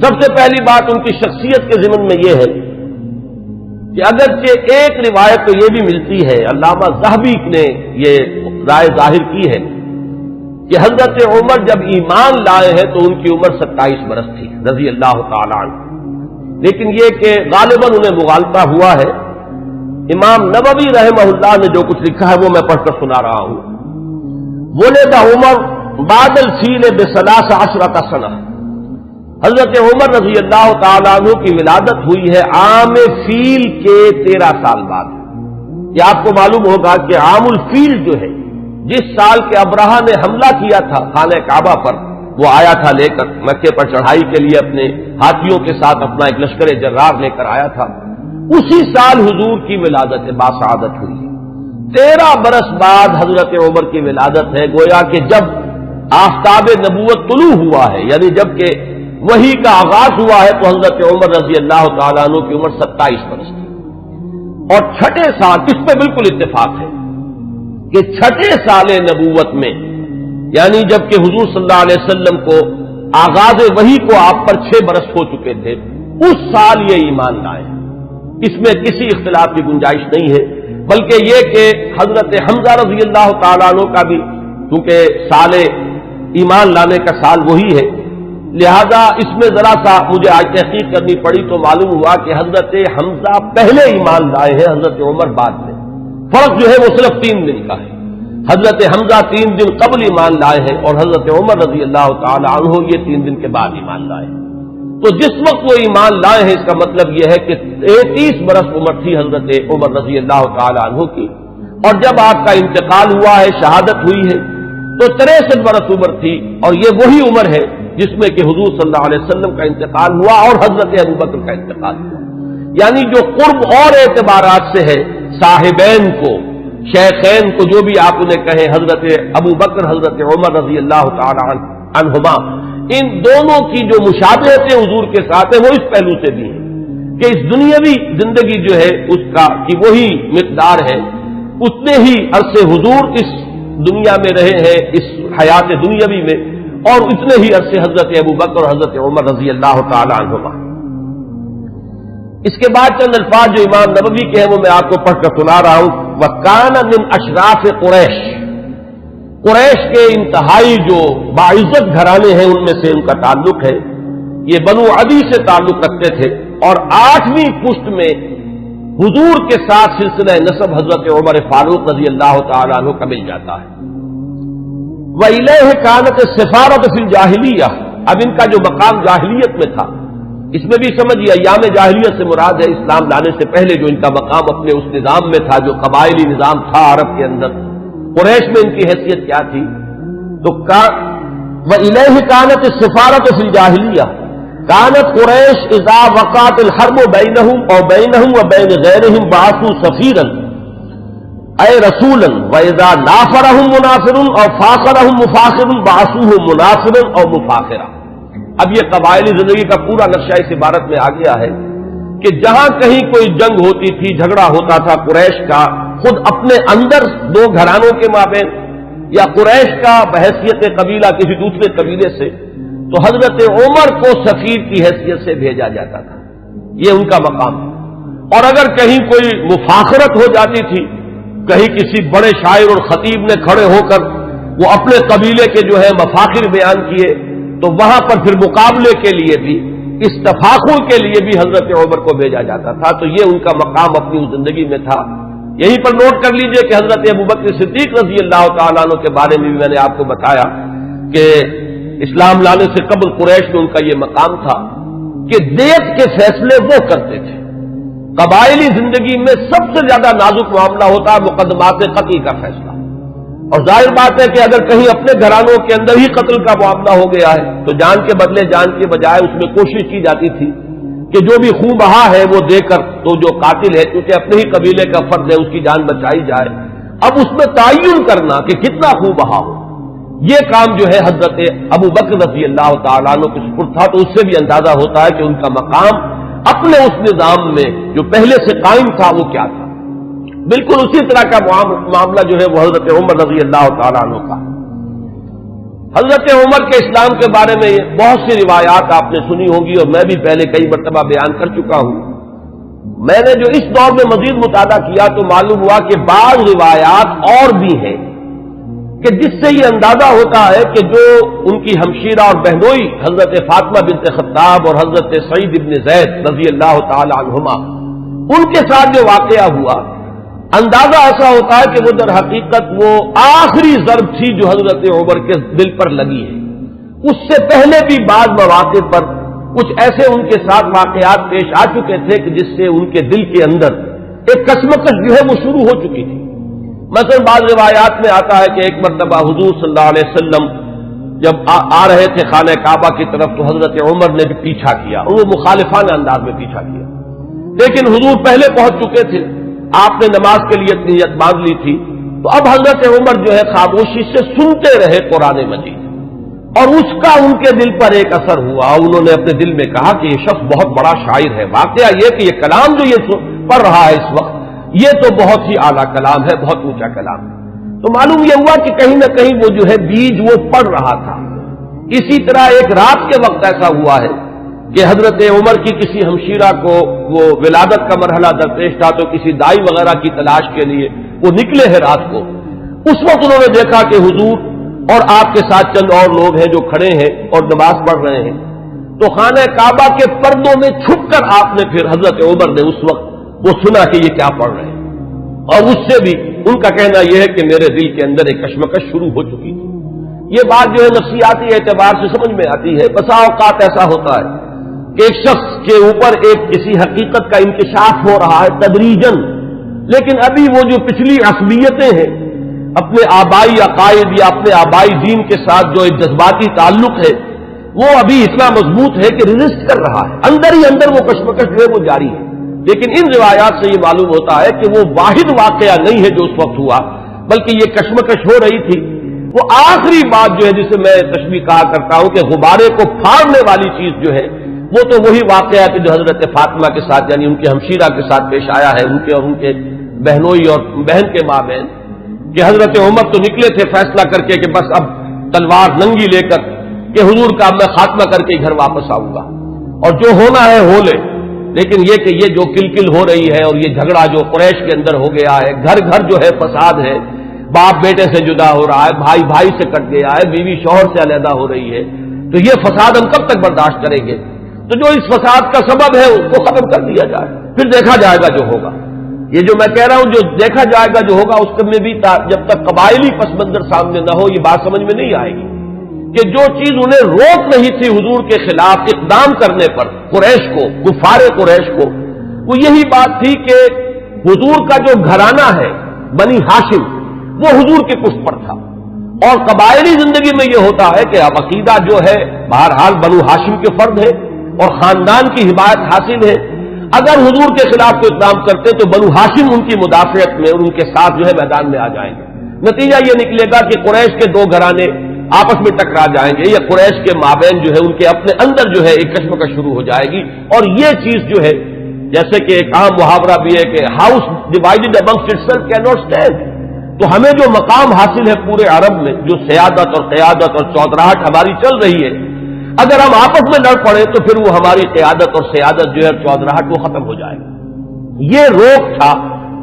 سب سے پہلی بات ان کی شخصیت کے ضمن میں یہ ہے کہ اگرچہ ایک روایت تو یہ بھی ملتی ہے، علامہ ذہبی نے یہ رائے ظاہر کی ہے کہ حضرت عمر جب ایمان لائے ہیں تو ان کی عمر 27 برس تھی رضی اللہ تعالی عنہ، لیکن یہ کہ غالباً انہیں مغالطہ ہوا ہے۔ امام نووی رحمہ اللہ نے جو کچھ لکھا ہے وہ میں پڑھ کر سنا رہا ہوں۔ ولد عمر بعد الفیل ب13 سنہ، حضرت عمر رضی اللہ تعالیٰ عنہ کی ولادت ہوئی ہے عام فیل کے 13 سال بعد۔ یہ آپ کو معلوم ہوگا کہ عام الفیل جو ہے، جس سال کے ابرہہ نے حملہ کیا تھا خانہ کعبہ پر، وہ آیا تھا لے کر مکے پر چڑھائی کے لیے، اپنے ہاتھیوں کے ساتھ اپنا ایک لشکر جرار لے کر آیا تھا، اسی سال حضور کی ولادت باسعادت ہوئی۔ 13 برس بعد حضرت عمر کی ولادت ہے، گویا کہ جب آفتاب نبوت طلوع ہوا ہے، یعنی جب کہ وحی کا آغاز ہوا ہے، تو حضرت عمر رضی اللہ تعالیٰ عنہ کی عمر 27 برس تھی۔ اور چھٹے سال، اس پہ بالکل اتفاق ہے کہ چھٹے سال نبوت میں، یعنی جبکہ حضور صلی اللہ علیہ وسلم کو آغاز وحی کو آپ پر 6 برس ہو چکے تھے، اس سال یہ ایمان لائے، اس میں کسی اختلاف کی گنجائش نہیں ہے، بلکہ یہ کہ حضرت حمزہ رضی اللہ تعالیٰ عنہ کا بھی کیونکہ سال ایمان لانے کا سال وہی ہے، لہذا اس میں ذرا سا مجھے آج تحقیق کرنی پڑی تو معلوم ہوا کہ حضرت حمزہ پہلے ایمان لائے ہیں، حضرت عمر بعد میں۔ فرق جو ہے وہ صرف 3 دن کا ہے، حضرت حمزہ 3 دن قبل ایمان لائے ہیں اور حضرت عمر رضی اللہ تعالی عنہ یہ 3 دن کے بعد ایمان لائے ہیں۔ تو جس وقت وہ ایمان لائے ہیں اس کا مطلب یہ ہے کہ 33 برس عمر تھی حضرت عمر رضی اللہ تعالی عنہ کی، اور جب آپ کا انتقال ہوا ہے، شہادت ہوئی ہے، تو 63 برس عمر تھی، اور یہ وہی عمر ہے جس میں کہ حضور صلی اللہ علیہ وسلم کا انتقال ہوا اور حضرت ابوبکر کا انتقال ہوا۔ یعنی جو قرب اور اعتبارات سے ہے، صاحبین کو، شیخین کو، جو بھی آپ انہیں کہیں، حضرت ابوبکر حضرت عمر رضی اللہ تعالی عنہما، ان دونوں کی جو مشابہتیں حضور کے ساتھ ہیں وہ اس پہلو سے بھی ہیں کہ اس دنیاوی زندگی جو ہے اس کا کی وہی مقدار ہے، اتنے ہی عرصے حضور اس دنیا میں رہے ہیں، اس حیات دنیاوی میں، اور اتنے ہی عرصے حضرت ابوبکر اور حضرت عمر رضی اللہ تعالی عنہما۔ اس کے بعد چند الفاظ جو امام نبوی کے ہیں وہ میں آپ کو پڑھ کر سنا رہا ہوں۔ وَكَانَ مِنْ أَشْرَافِ قُرَيْشِ، قریش کے انتہائی جو باعزت گھرانے ہیں ان میں سے ان کا تعلق ہے، یہ بنو عدی سے تعلق رکھتے تھے، اور 8ویں پشت میں حضور کے ساتھ سلسلہ نسب حضرت عمر فاروق رضی اللہ تعالی عنہ کا مل جاتا ہے۔ وَإِلَيْهِ كَانَتِ السِّفَارَةُ فِي الْجَاهِلِيَّةِ، اب ان کا جو مقام جاہلیت میں تھا، اس میں بھی سمجھیے ایام جاہلیت سے مراد ہے اسلام لانے سے پہلے جو ان کا مقام اپنے اس نظام میں تھا جو قبائلی نظام تھا عرب کے اندر، قریش میں ان کی حیثیت کیا تھی؟ تو وَإِلَيْهِ كَانَتِ السِّفَارَةُ فِي الْجَاهِلِيَّةِ كَانَتْ قُرَيْشُ إِذَا وَقَعَتِ الْحَرْبُ بَيْنَهُمْ أَوْ بَيْنَهُمْ وَبَيْنَ غَيْرِهِمْ بَعَثُوا سَفِيرًا اے رسولا وَإِذَا نَافَرَهُمْ مُنَافِرٌ أَوْ فَاخَرَهُمْ مُفَاخِرٌ بَعَثُوهُ مُنَافِرًا أَوْ مُفَاخِرًا۔ اب یہ قبائلی زندگی کا پورا نقشہ اس عبارت میں آ گیا ہے کہ جہاں کہیں کوئی جنگ ہوتی تھی، جھگڑا ہوتا تھا قریش کا خود اپنے اندر دو گھرانوں کے مابین، یا قریش کا بحیثیت قبیلہ کسی دوسرے قبیلے سے، تو حضرت عمر کو سفیر کی حیثیت سے بھیجا جاتا تھا، یہ ان کا مقام ہے۔ اور اگر کہیں کوئی مفاخرت ہو جاتی تھی، کہیں کسی بڑے شاعر اور خطیب نے کھڑے ہو کر وہ اپنے قبیلے کے جو ہے مفاخر بیان کیے، تو وہاں پر پھر مقابلے کے لیے بھی، اس تفاخر کے لیے بھی حضرت عمر کو بھیجا جاتا تھا۔ تو یہ ان کا مقام اپنی زندگی میں تھا۔ یہیں پر نوٹ کر لیجئے کہ حضرت ابوبکر صدیق رضی اللہ تعالیٰ عنہ کے بارے میں بھی میں نے آپ کو بتایا کہ اسلام لانے سے قبل قریش میں ان کا یہ مقام تھا کہ دیت کے فیصلے وہ کرتے تھے۔ قبائلی زندگی میں سب سے زیادہ نازک معاملہ ہوتا ہے مقدمات قتل کا فیصلہ، اور ظاہر بات ہے کہ اگر کہیں اپنے گھرانوں کے اندر ہی قتل کا معاملہ ہو گیا ہے تو جان کے بدلے جان کے بجائے اس میں کوشش کی جاتی تھی کہ جو بھی خون بہا ہے وہ دے کر تو جو قاتل ہے کیونکہ اپنے ہی قبیلے کا فرد ہے اس کی جان بچائی جائے۔ اب اس میں تعین کرنا کہ کتنا خون بہا ہو، یہ کام جو ہے حضرت ابوبکر رضی اللہ تعالیٰ عنہ کے سپرد تھا، تو اس سے بھی اندازہ ہوتا ہے کہ ان کا مقام اپنے اس نظام میں جو پہلے سے قائم تھا وہ کیا تھا۔ بالکل اسی طرح کا معاملہ جو ہے وہ حضرت عمر رضی اللہ تعالیٰ عنہ کا۔ حضرت عمر کے اسلام کے بارے میں بہت سی روایات آپ نے سنی ہوں گی، اور میں بھی پہلے کئی مرتبہ بیان کر چکا ہوں۔ میں نے جو اس دور میں مزید مطالعہ کیا تو معلوم ہوا کہ بعض روایات اور بھی ہیں کہ جس سے یہ اندازہ ہوتا ہے کہ جو ان کی ہمشیرہ اور بہنوئی حضرت فاطمہ بنت خطاب اور حضرت سعید ابن زید رضی اللہ تعالی عنہما، ان کے ساتھ جو واقعہ ہوا، اندازہ ایسا ہوتا ہے کہ وہ در حقیقت وہ آخری ضرب تھی جو حضرت عمر کے دل پر لگی ہے۔ اس سے پہلے بھی بعض مواقع پر کچھ ایسے ان کے ساتھ واقعات پیش آ چکے تھے کہ جس سے ان کے دل کے اندر ایک کشمکش جو ہے وہ شروع ہو چکی تھی۔ مثلا بعض روایات میں آتا ہے کہ ایک مرتبہ حضور صلی اللہ علیہ وسلم جب آ رہے تھے خانہ کعبہ کی طرف تو حضرت عمر نے بھی پیچھا کیا، اور وہ مخالفانہ انداز میں پیچھا کیا، لیکن حضور پہلے پہنچ چکے تھے، آپ نے نماز کے لیے نیت باندھ لی تھی، تو اب حضرت عمر جو ہے خاموشی سے سنتے رہے قرآن مجید، اور اس کا ان کے دل پر ایک اثر ہوا۔ انہوں نے اپنے دل میں کہا کہ یہ شخص بہت بڑا شاعر ہے۔ واقعہ یہ کہ یہ کلام جو یہ پڑھ رہا ہے اس وقت یہ تو بہت ہی اعلیٰ کلام ہے، بہت اونچا کلام ہے۔ تو معلوم یہ ہوا کہ کہیں نہ کہیں وہ جو ہے بیج وہ پڑ رہا تھا۔ اسی طرح ایک رات کے وقت ایسا ہوا ہے کہ حضرت عمر کی کسی ہمشیرہ کو وہ ولادت کا مرحلہ درپیش تھا، تو کسی دائی وغیرہ کی تلاش کے لیے وہ نکلے ہیں رات کو۔ اس وقت انہوں نے دیکھا کہ حضور اور آپ کے ساتھ چند اور لوگ ہیں جو کھڑے ہیں اور نماز پڑھ رہے ہیں، تو خانہ کعبہ کے پردوں میں چھپ کر آپ نے پھر حضرت عمر نے اس وقت وہ سنا کہ یہ کیا پڑھ رہے ہیں، اور اس سے بھی ان کا کہنا یہ ہے کہ میرے دل کے اندر ایک کشمکش شروع ہو چکی تھی۔ یہ بات جو ہے نفسیاتی اعتبار سے سمجھ میں آتی ہے۔ بسا اوقات ایسا ہوتا ہے کہ ایک شخص کے اوپر ایک کسی حقیقت کا انکشاف ہو رہا ہے تدریجاً، لیکن ابھی وہ جو پچھلی عصبیتیں ہیں، اپنے آبائی عقائد یا اپنے آبائی دین کے ساتھ جو ایک جذباتی تعلق ہے، وہ ابھی اتنا مضبوط ہے کہ ریزسٹ کر رہا ہے، اندر ہی اندر وہ کشمکش جو ہے وہ جاری ہے۔ لیکن ان روایات سے یہ معلوم ہوتا ہے کہ وہ واحد واقعہ نہیں ہے جو اس وقت ہوا، بلکہ یہ کشمکش ہو رہی تھی۔ وہ آخری بات جو ہے جسے میں تشبیہ کہا کرتا ہوں کہ غبارے کو پھاڑنے والی چیز جو ہے وہ تو وہی واقعہ ہے جو حضرت فاطمہ کے ساتھ یعنی ان کے ہمشیرہ کے ساتھ پیش آیا ہے، ان کے اور ان کے بہنوئی اور بہن کے مابین، کہ حضرت عمر تو نکلے تھے فیصلہ کر کے کہ بس اب تلوار ننگی لے کر کہ حضور کا میں خاتمہ کر کے گھر واپس آؤں گا اور جو ہونا ہے ہو لے، لیکن یہ کہ یہ جو کلکل ہو رہی ہے اور یہ جھگڑا جو قریش کے اندر ہو گیا ہے، گھر گھر جو ہے فساد ہے، باپ بیٹے سے جدا ہو رہا ہے، بھائی بھائی سے کٹ گیا ہے، بیوی شوہر سے علیحدہ ہو رہی ہے، تو یہ فساد ہم کب تک برداشت کریں گے؟ تو جو اس فساد کا سبب ہے اس کو ختم کر دیا جائے، پھر دیکھا جائے گا جو ہوگا۔ یہ جو میں کہہ رہا ہوں جو دیکھا جائے گا جو ہوگا، اس میں بھی جب تک قبائلی پس منظر سامنے نہ ہو یہ بات سمجھ میں نہیں آئے گی کہ جو چیز انہیں روک نہیں تھی حضور کے خلاف اقدام کرنے پر قریش کو، کفار قریش کو، وہ یہی بات تھی کہ حضور کا جو گھرانہ ہے بنی ہاشم وہ حضور کے پشت پر تھا، اور قبائلی زندگی میں یہ ہوتا ہے کہ اب عقیدہ جو ہے بہرحال بنو ہاشم کے فرد ہے اور خاندان کی حمایت حاصل ہے۔ اگر حضور کے خلاف کوئی اقدام کرتے تو بنو ہاشم ان کی مدافعت میں اور ان کے ساتھ جو ہے میدان میں آ جائیں گے۔ نتیجہ یہ نکلے گا کہ قریش کے دو گھرانے آپس میں ٹکرا جائیں گے، یا قریش کے مابین جو ہے ان کے اپنے اندر جو ہے ایک کشمکش شروع ہو جائے گی، اور یہ چیز جو ہے جیسے کہ ایک عام محاورہ بھی ہے کہ house divided amongst itself can not stand, تو ہمیں جو مقام حاصل ہے پورے عرب میں، جو سیادت اور قیادت اور چودراہٹ ہماری چل رہی ہے، اگر ہم آپس میں لڑ پڑے تو پھر وہ ہماری قیادت اور سیادت جو ہے چودراہٹ وہ ختم ہو جائے گی۔ یہ روک تھا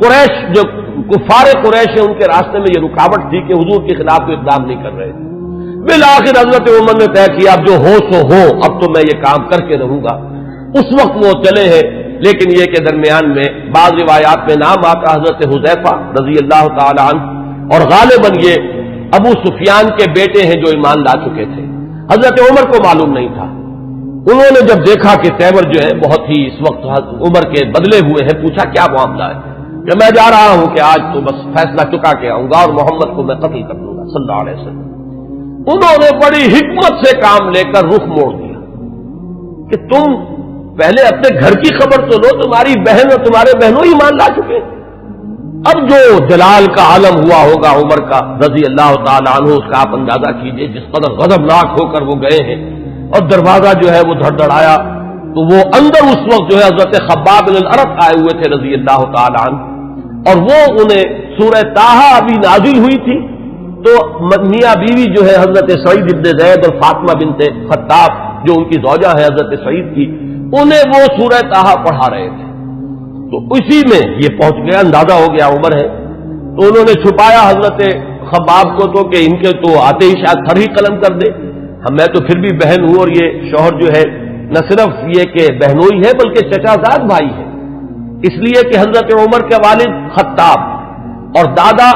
قریش، جو کفار قریش ہے ان کے راستے میں یہ رکاوٹ تھی کہ حضور کے خلاف کوئی اقدام نہیں کر رہے تھے۔ بالآخر حضرت عمر نے طے کیا اب جو ہو سو ہو، اب تو میں یہ کام کر کے رہوں گا۔ اس وقت وہ چلے ہیں، لیکن یہ کہ درمیان میں بعض روایات میں نام آتا حضرت حذیفہ رضی اللہ تعالی عنہ، اور غالباً یہ ابو سفیان کے بیٹے ہیں جو ایمان لا چکے تھے۔ حضرت عمر کو معلوم نہیں تھا، انہوں نے جب دیکھا کہ تیمر جو ہے بہت ہی اس وقت عمر کے بدلے ہوئے ہیں، پوچھا کیا معاملہ ہے؟ کہ میں جا رہا ہوں کہ آج تو بس فیصلہ چکا کے آؤں گا اور محمد کو میں قتل کر دوں گا صلی اللہ علیہ وسلم۔ انہوں نے بڑی حکمت سے کام لے کر رخ موڑ دیا کہ تم پہلے اپنے گھر کی خبر تو لو، تمہاری بہن اور تمہارے بہنوں ہی مان لا چکے۔ اب جو جلال کا عالم ہوا ہوگا عمر کا رضی اللہ تعالیٰ عنہ، اس کا آپ اندازہ کیجئے، جس قدر غضبناک ہو کر وہ گئے ہیں، اور دروازہ جو ہے وہ دھڑدھڑایا تو وہ اندر اس وقت جو ہے حضرت خباب بن الارت آئے ہوئے تھے رضی اللہ تعالیٰ عنہ، اور وہ انہیں سورہ طٰہٰ ابھی نازل ہوئی تھی، تو میاں بیوی جو ہے حضرت سعید ابن زید اور فاطمہ بنت خطاب جو ان کی زوجہ ہے حضرت سعید کی، انہیں وہ سورہ طٰہٰ پڑھا رہے تھے، تو اسی میں یہ پہنچ گیا، اندازہ ہو گیا عمر ہے، تو انہوں نے چھپایا حضرت خباب کو تو کہ ان کے تو آتے ہی شاید تھر ہی قلم کر دے، میں تو پھر بھی بہن ہوں، اور یہ شوہر جو ہے نہ صرف یہ کہ بہنوئی ہے بلکہ چچا زاد بھائی ہے، اس لیے کہ حضرت عمر کے والد خطاب اور دادا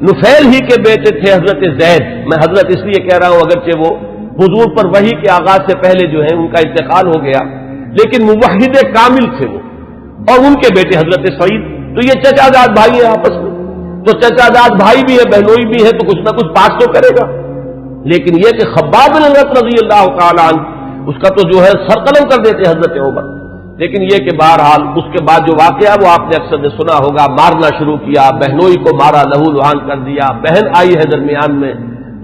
نفیل ہی کے بیٹے تھے حضرت زید۔ میں حضرت اس لیے کہہ رہا ہوں اگرچہ وہ حضور پر وحی کے آغاز سے پہلے جو ہے ان کا انتقال ہو گیا، لیکن موحد کامل تھے وہ، اور ان کے بیٹے حضرت سعید، تو یہ چچا زاد بھائی ہیں آپس میں، تو چچا زاد بھائی بھی ہے بہنوئی بھی ہے، تو کچھ نہ کچھ بات تو کرے گا۔ لیکن یہ کہ خباب بن الارت رضی اللہ تعالیٰ عنہ اس کا تو جو ہے سر قلم کر دیتے حضرت عمر، لیکن یہ کہ بہرحال اس کے بعد جو واقعہ وہ آپ نے اکثر نے سنا ہوگا، مارنا شروع کیا، بہنوئی کو مارا، لہو لہان کر دیا، بہن آئی ہے درمیان میں،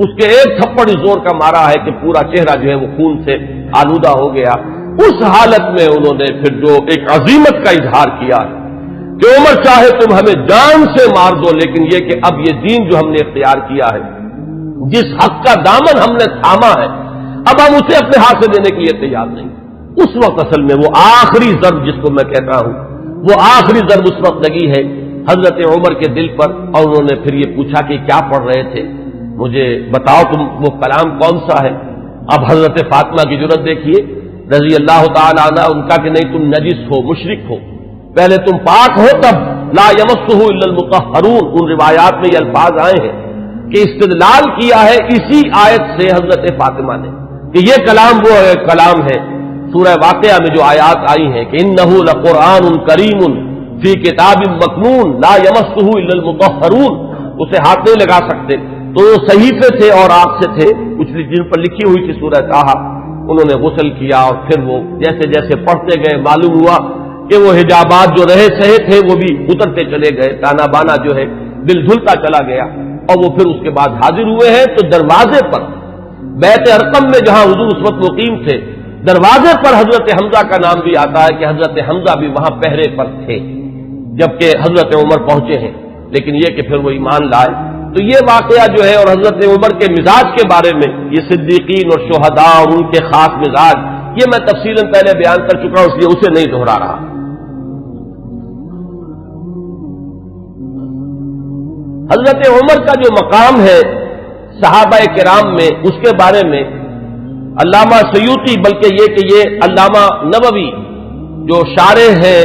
اس کے ایک تھپڑ زور کا مارا ہے کہ پورا چہرہ جو ہے وہ خون سے آلودہ ہو گیا۔ اس حالت میں انہوں نے پھر جو ایک عزیمت کا اظہار کیا کہ عمر چاہے تم ہمیں جان سے مار دو، لیکن یہ کہ اب یہ دین جو ہم نے اختیار کیا ہے، جس حق کا دامن ہم نے تھاما ہے، اب ہم اسے اپنے ہاتھ سے دینے کے لیے تیار نہیں۔ اس وقت اصل میں وہ آخری ضرب جس کو میں کہتا ہوں، وہ آخری ضرب اس وقت لگی ہے حضرت عمر کے دل پر، اور انہوں نے پھر یہ پوچھا کہ کیا پڑھ رہے تھے، مجھے بتاؤ تم وہ کلام کون سا ہے۔ اب حضرت فاطمہ کی جرأت دیکھیے رضی اللہ تعالی عنہ، ان کا کہ نہیں تم نجس ہو، مشرک ہو، پہلے تم پاک ہو تب لا یمسہ الا المطہرون۔ ان روایات میں یہ الفاظ آئے ہیں کہ استدلال کیا ہے اسی آیت سے حضرت فاطمہ نے کہ یہ کلام وہ کلام ہے سورہ واقعہ میں جو آیات آئی ہیں کہ انہ لقرآن کریم فی کتاب مکنون لا یمسہ الا المطہرون، اسے ہاتھ نہیں لگا سکتے۔ تو وہ صحیفے تھے اور آگ سے تھے کچھ جن پر لکھی ہوئی تھی سورہ طٰہٰ، انہوں نے غسل کیا اور پھر وہ جیسے جیسے پڑھتے گئے معلوم ہوا کہ وہ حجابات جو رہے سہے تھے وہ بھی اترتے چلے گئے، تانا بانا جو ہے دل دھلتا چلا گیا، اور وہ پھر اس کے بعد حاضر ہوئے ہیں تو دروازے پر بیت ارقم میں جہاں حضور اس وقت مقیم تھے، دروازے پر حضرت حمزہ کا نام بھی آتا ہے کہ حضرت حمزہ بھی وہاں پہرے پر تھے جبکہ حضرت عمر پہنچے ہیں، لیکن یہ کہ پھر وہ ایمان لائے۔ تو یہ واقعہ جو ہے اور حضرت عمر کے مزاج کے بارے میں، یہ صدیقین اور شہداء اور ان کے خاص مزاج، یہ میں تفصیلاً پہلے بیان کر چکا ہوں، اس لیے اسے نہیں دہرا رہا۔ حضرت عمر کا جو مقام ہے صحابہ کرام میں، اس کے بارے میں علامہ سیوطی، بلکہ یہ کہ یہ علامہ نووی جو شارح ہیں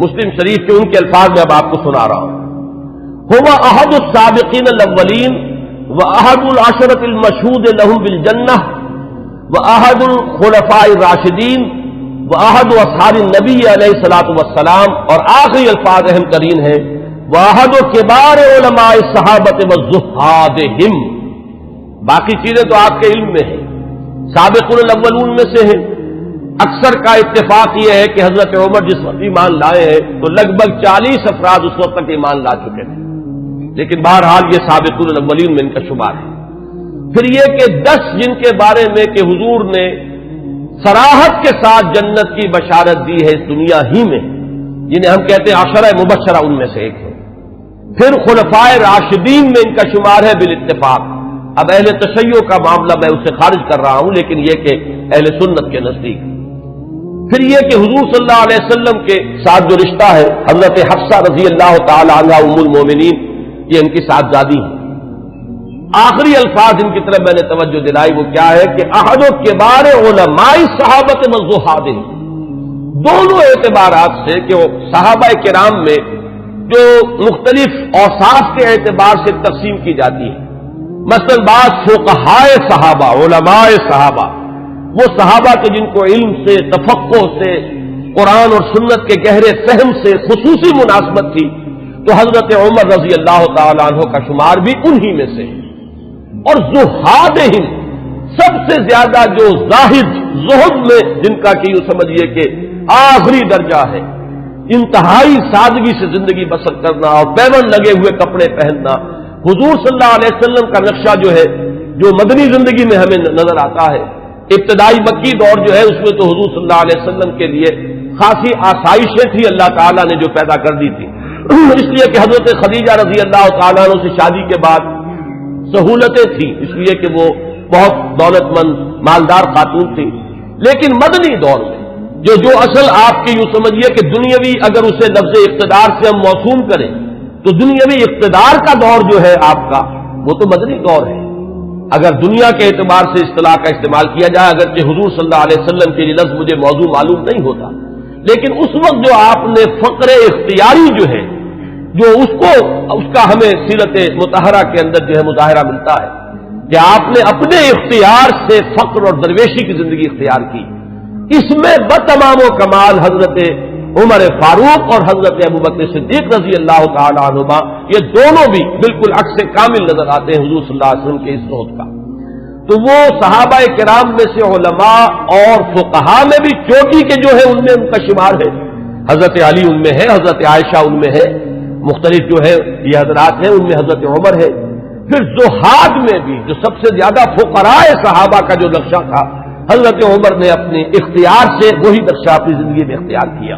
مسلم شریف کے، ان کے الفاظ میں اب آپ کو سنا رہا ہوں۔ هو احد السابقین الاولین واحد العشرۃ المشہود لهم بالجنہ واحد الخلفاء الراشدین واحد اصحاب النبی علیہ الصلوۃ والسلام، اور آخری الفاظ اہم ترین ہیں واحد کبار علماء الصحابۃ والزہادہم۔ باقی چیزیں تو آپ کے علم میں ہیں، سابقون الاولون میں سے ہیں۔ اکثر کا اتفاق یہ ہے کہ حضرت عمر جس وقت ایمان لائے ہیں تو لگ بھگ 40 افراد اس وقت تک ایمان لا چکے تھے، لیکن بہرحال یہ سابقون الاولین میں ان کا شمار ہے۔ پھر یہ کہ 10 جن کے بارے میں کہ حضور نے صراحت کے ساتھ جنت کی بشارت دی ہے اس دنیا ہی میں، جنہیں ہم کہتے ہیں عشرہ مبشرہ، ان میں سے ایک ہے۔ پھر خلفائے راشدین میں ان کا شمار ہے بالاتفاق۔ اب اہل تشیع کا معاملہ میں اسے خارج کر رہا ہوں، لیکن یہ کہ اہل سنت کے نزدیک۔ پھر یہ کہ حضور صلی اللہ علیہ وسلم کے ساتھ جو رشتہ ہے، حضرت حفصہ رضی اللہ تعالی عنہا ام المومنین، یہ ان کی صاحبزادی ہے۔ آخری الفاظ ان کی طرف میں نے توجہ دلائی، وہ کیا ہے کہ احد کبار علماء صحابۃ والزہادہم، دونوں اعتبارات سے کہ وہ صحابہ کرام میں جو مختلف اوصاف کے اعتبار سے تقسیم کی جاتی ہے، مثلا بعض فقہائے صحابہ، علماء صحابہ، وہ صحابہ کے جن کو علم سے، تفقہ سے، قرآن اور سنت کے گہرے فہم سے خصوصی مناسبت تھی، تو حضرت عمر رضی اللہ تعالی عنہ کا شمار بھی انہی میں سے۔ اور زہادہم، سب سے زیادہ جو زاہد، زہد میں جن کا کہ یوں سمجھیے کہ آخری درجہ ہے، انتہائی سادگی سے زندگی بسر کرنا اور پیون لگے ہوئے کپڑے پہننا، حضور صلی اللہ علیہ وسلم کا نقشہ جو ہے جو مدنی زندگی میں ہمیں نظر آتا ہے، ابتدائی مکی دور جو ہے اس میں تو حضور صلی اللہ علیہ وسلم کے لیے خاصی آسائشیں تھی اللہ تعالیٰ نے جو پیدا کر دی تھی، اس لیے کہ حضرت خدیجہ رضی اللہ تعالیٰ عنہ سے شادی کے بعد سہولتیں تھیں، اس لیے کہ وہ بہت دولت مند مالدار خاتون تھی۔ لیکن مدنی دور میں جو اصل آپ کی یوں سمجھیے کہ دنیاوی، اگر اسے لفظ اقتدار سے ہم موسوم کریں تو دنیاوی اقتدار کا دور جو ہے آپ کا، وہ تو مدنی دور ہے اگر دنیا کے اعتبار سے اصطلاح کا استعمال کیا جائے، اگرچہ حضور صلی اللہ علیہ وسلم کے لیے لفظ مجھے موضوع معلوم نہیں ہوتا، لیکن اس وقت جو آپ نے فقر اختیاری جو ہے، جو اس کا ہمیں سیرت مطہرہ کے اندر جو ہے مظاہرہ ملتا ہے کہ آپ نے اپنے اختیار سے فقر اور درویشی کی زندگی اختیار کی، اس میں بتمام و کمال حضرت عمر فاروق اور حضرت ابوبکر صدیق رضی اللہ تعالی عنہما، یہ دونوں بھی بالکل عکس کامل نظر آتے ہیں حضور صلی اللہ علیہ وسلم کے اس صحبت کا۔ تو وہ صحابہ کرام میں سے علماء اور فقہاء میں بھی چوٹی کے جو ہے ان میں ان کا شمار ہے، حضرت علی ان میں ہے، حضرت عائشہ ان میں ہے، مختلف جو ہے یہ حضرات ہیں ان میں حضرت عمر ہے۔ پھر زہاد میں بھی جو سب سے زیادہ فقراء صحابہ کا جو نقشہ تھا، حضرت عمر نے اپنے اختیار سے وہی نقشہ اپنی زندگی میں اختیار کیا۔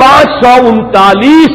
539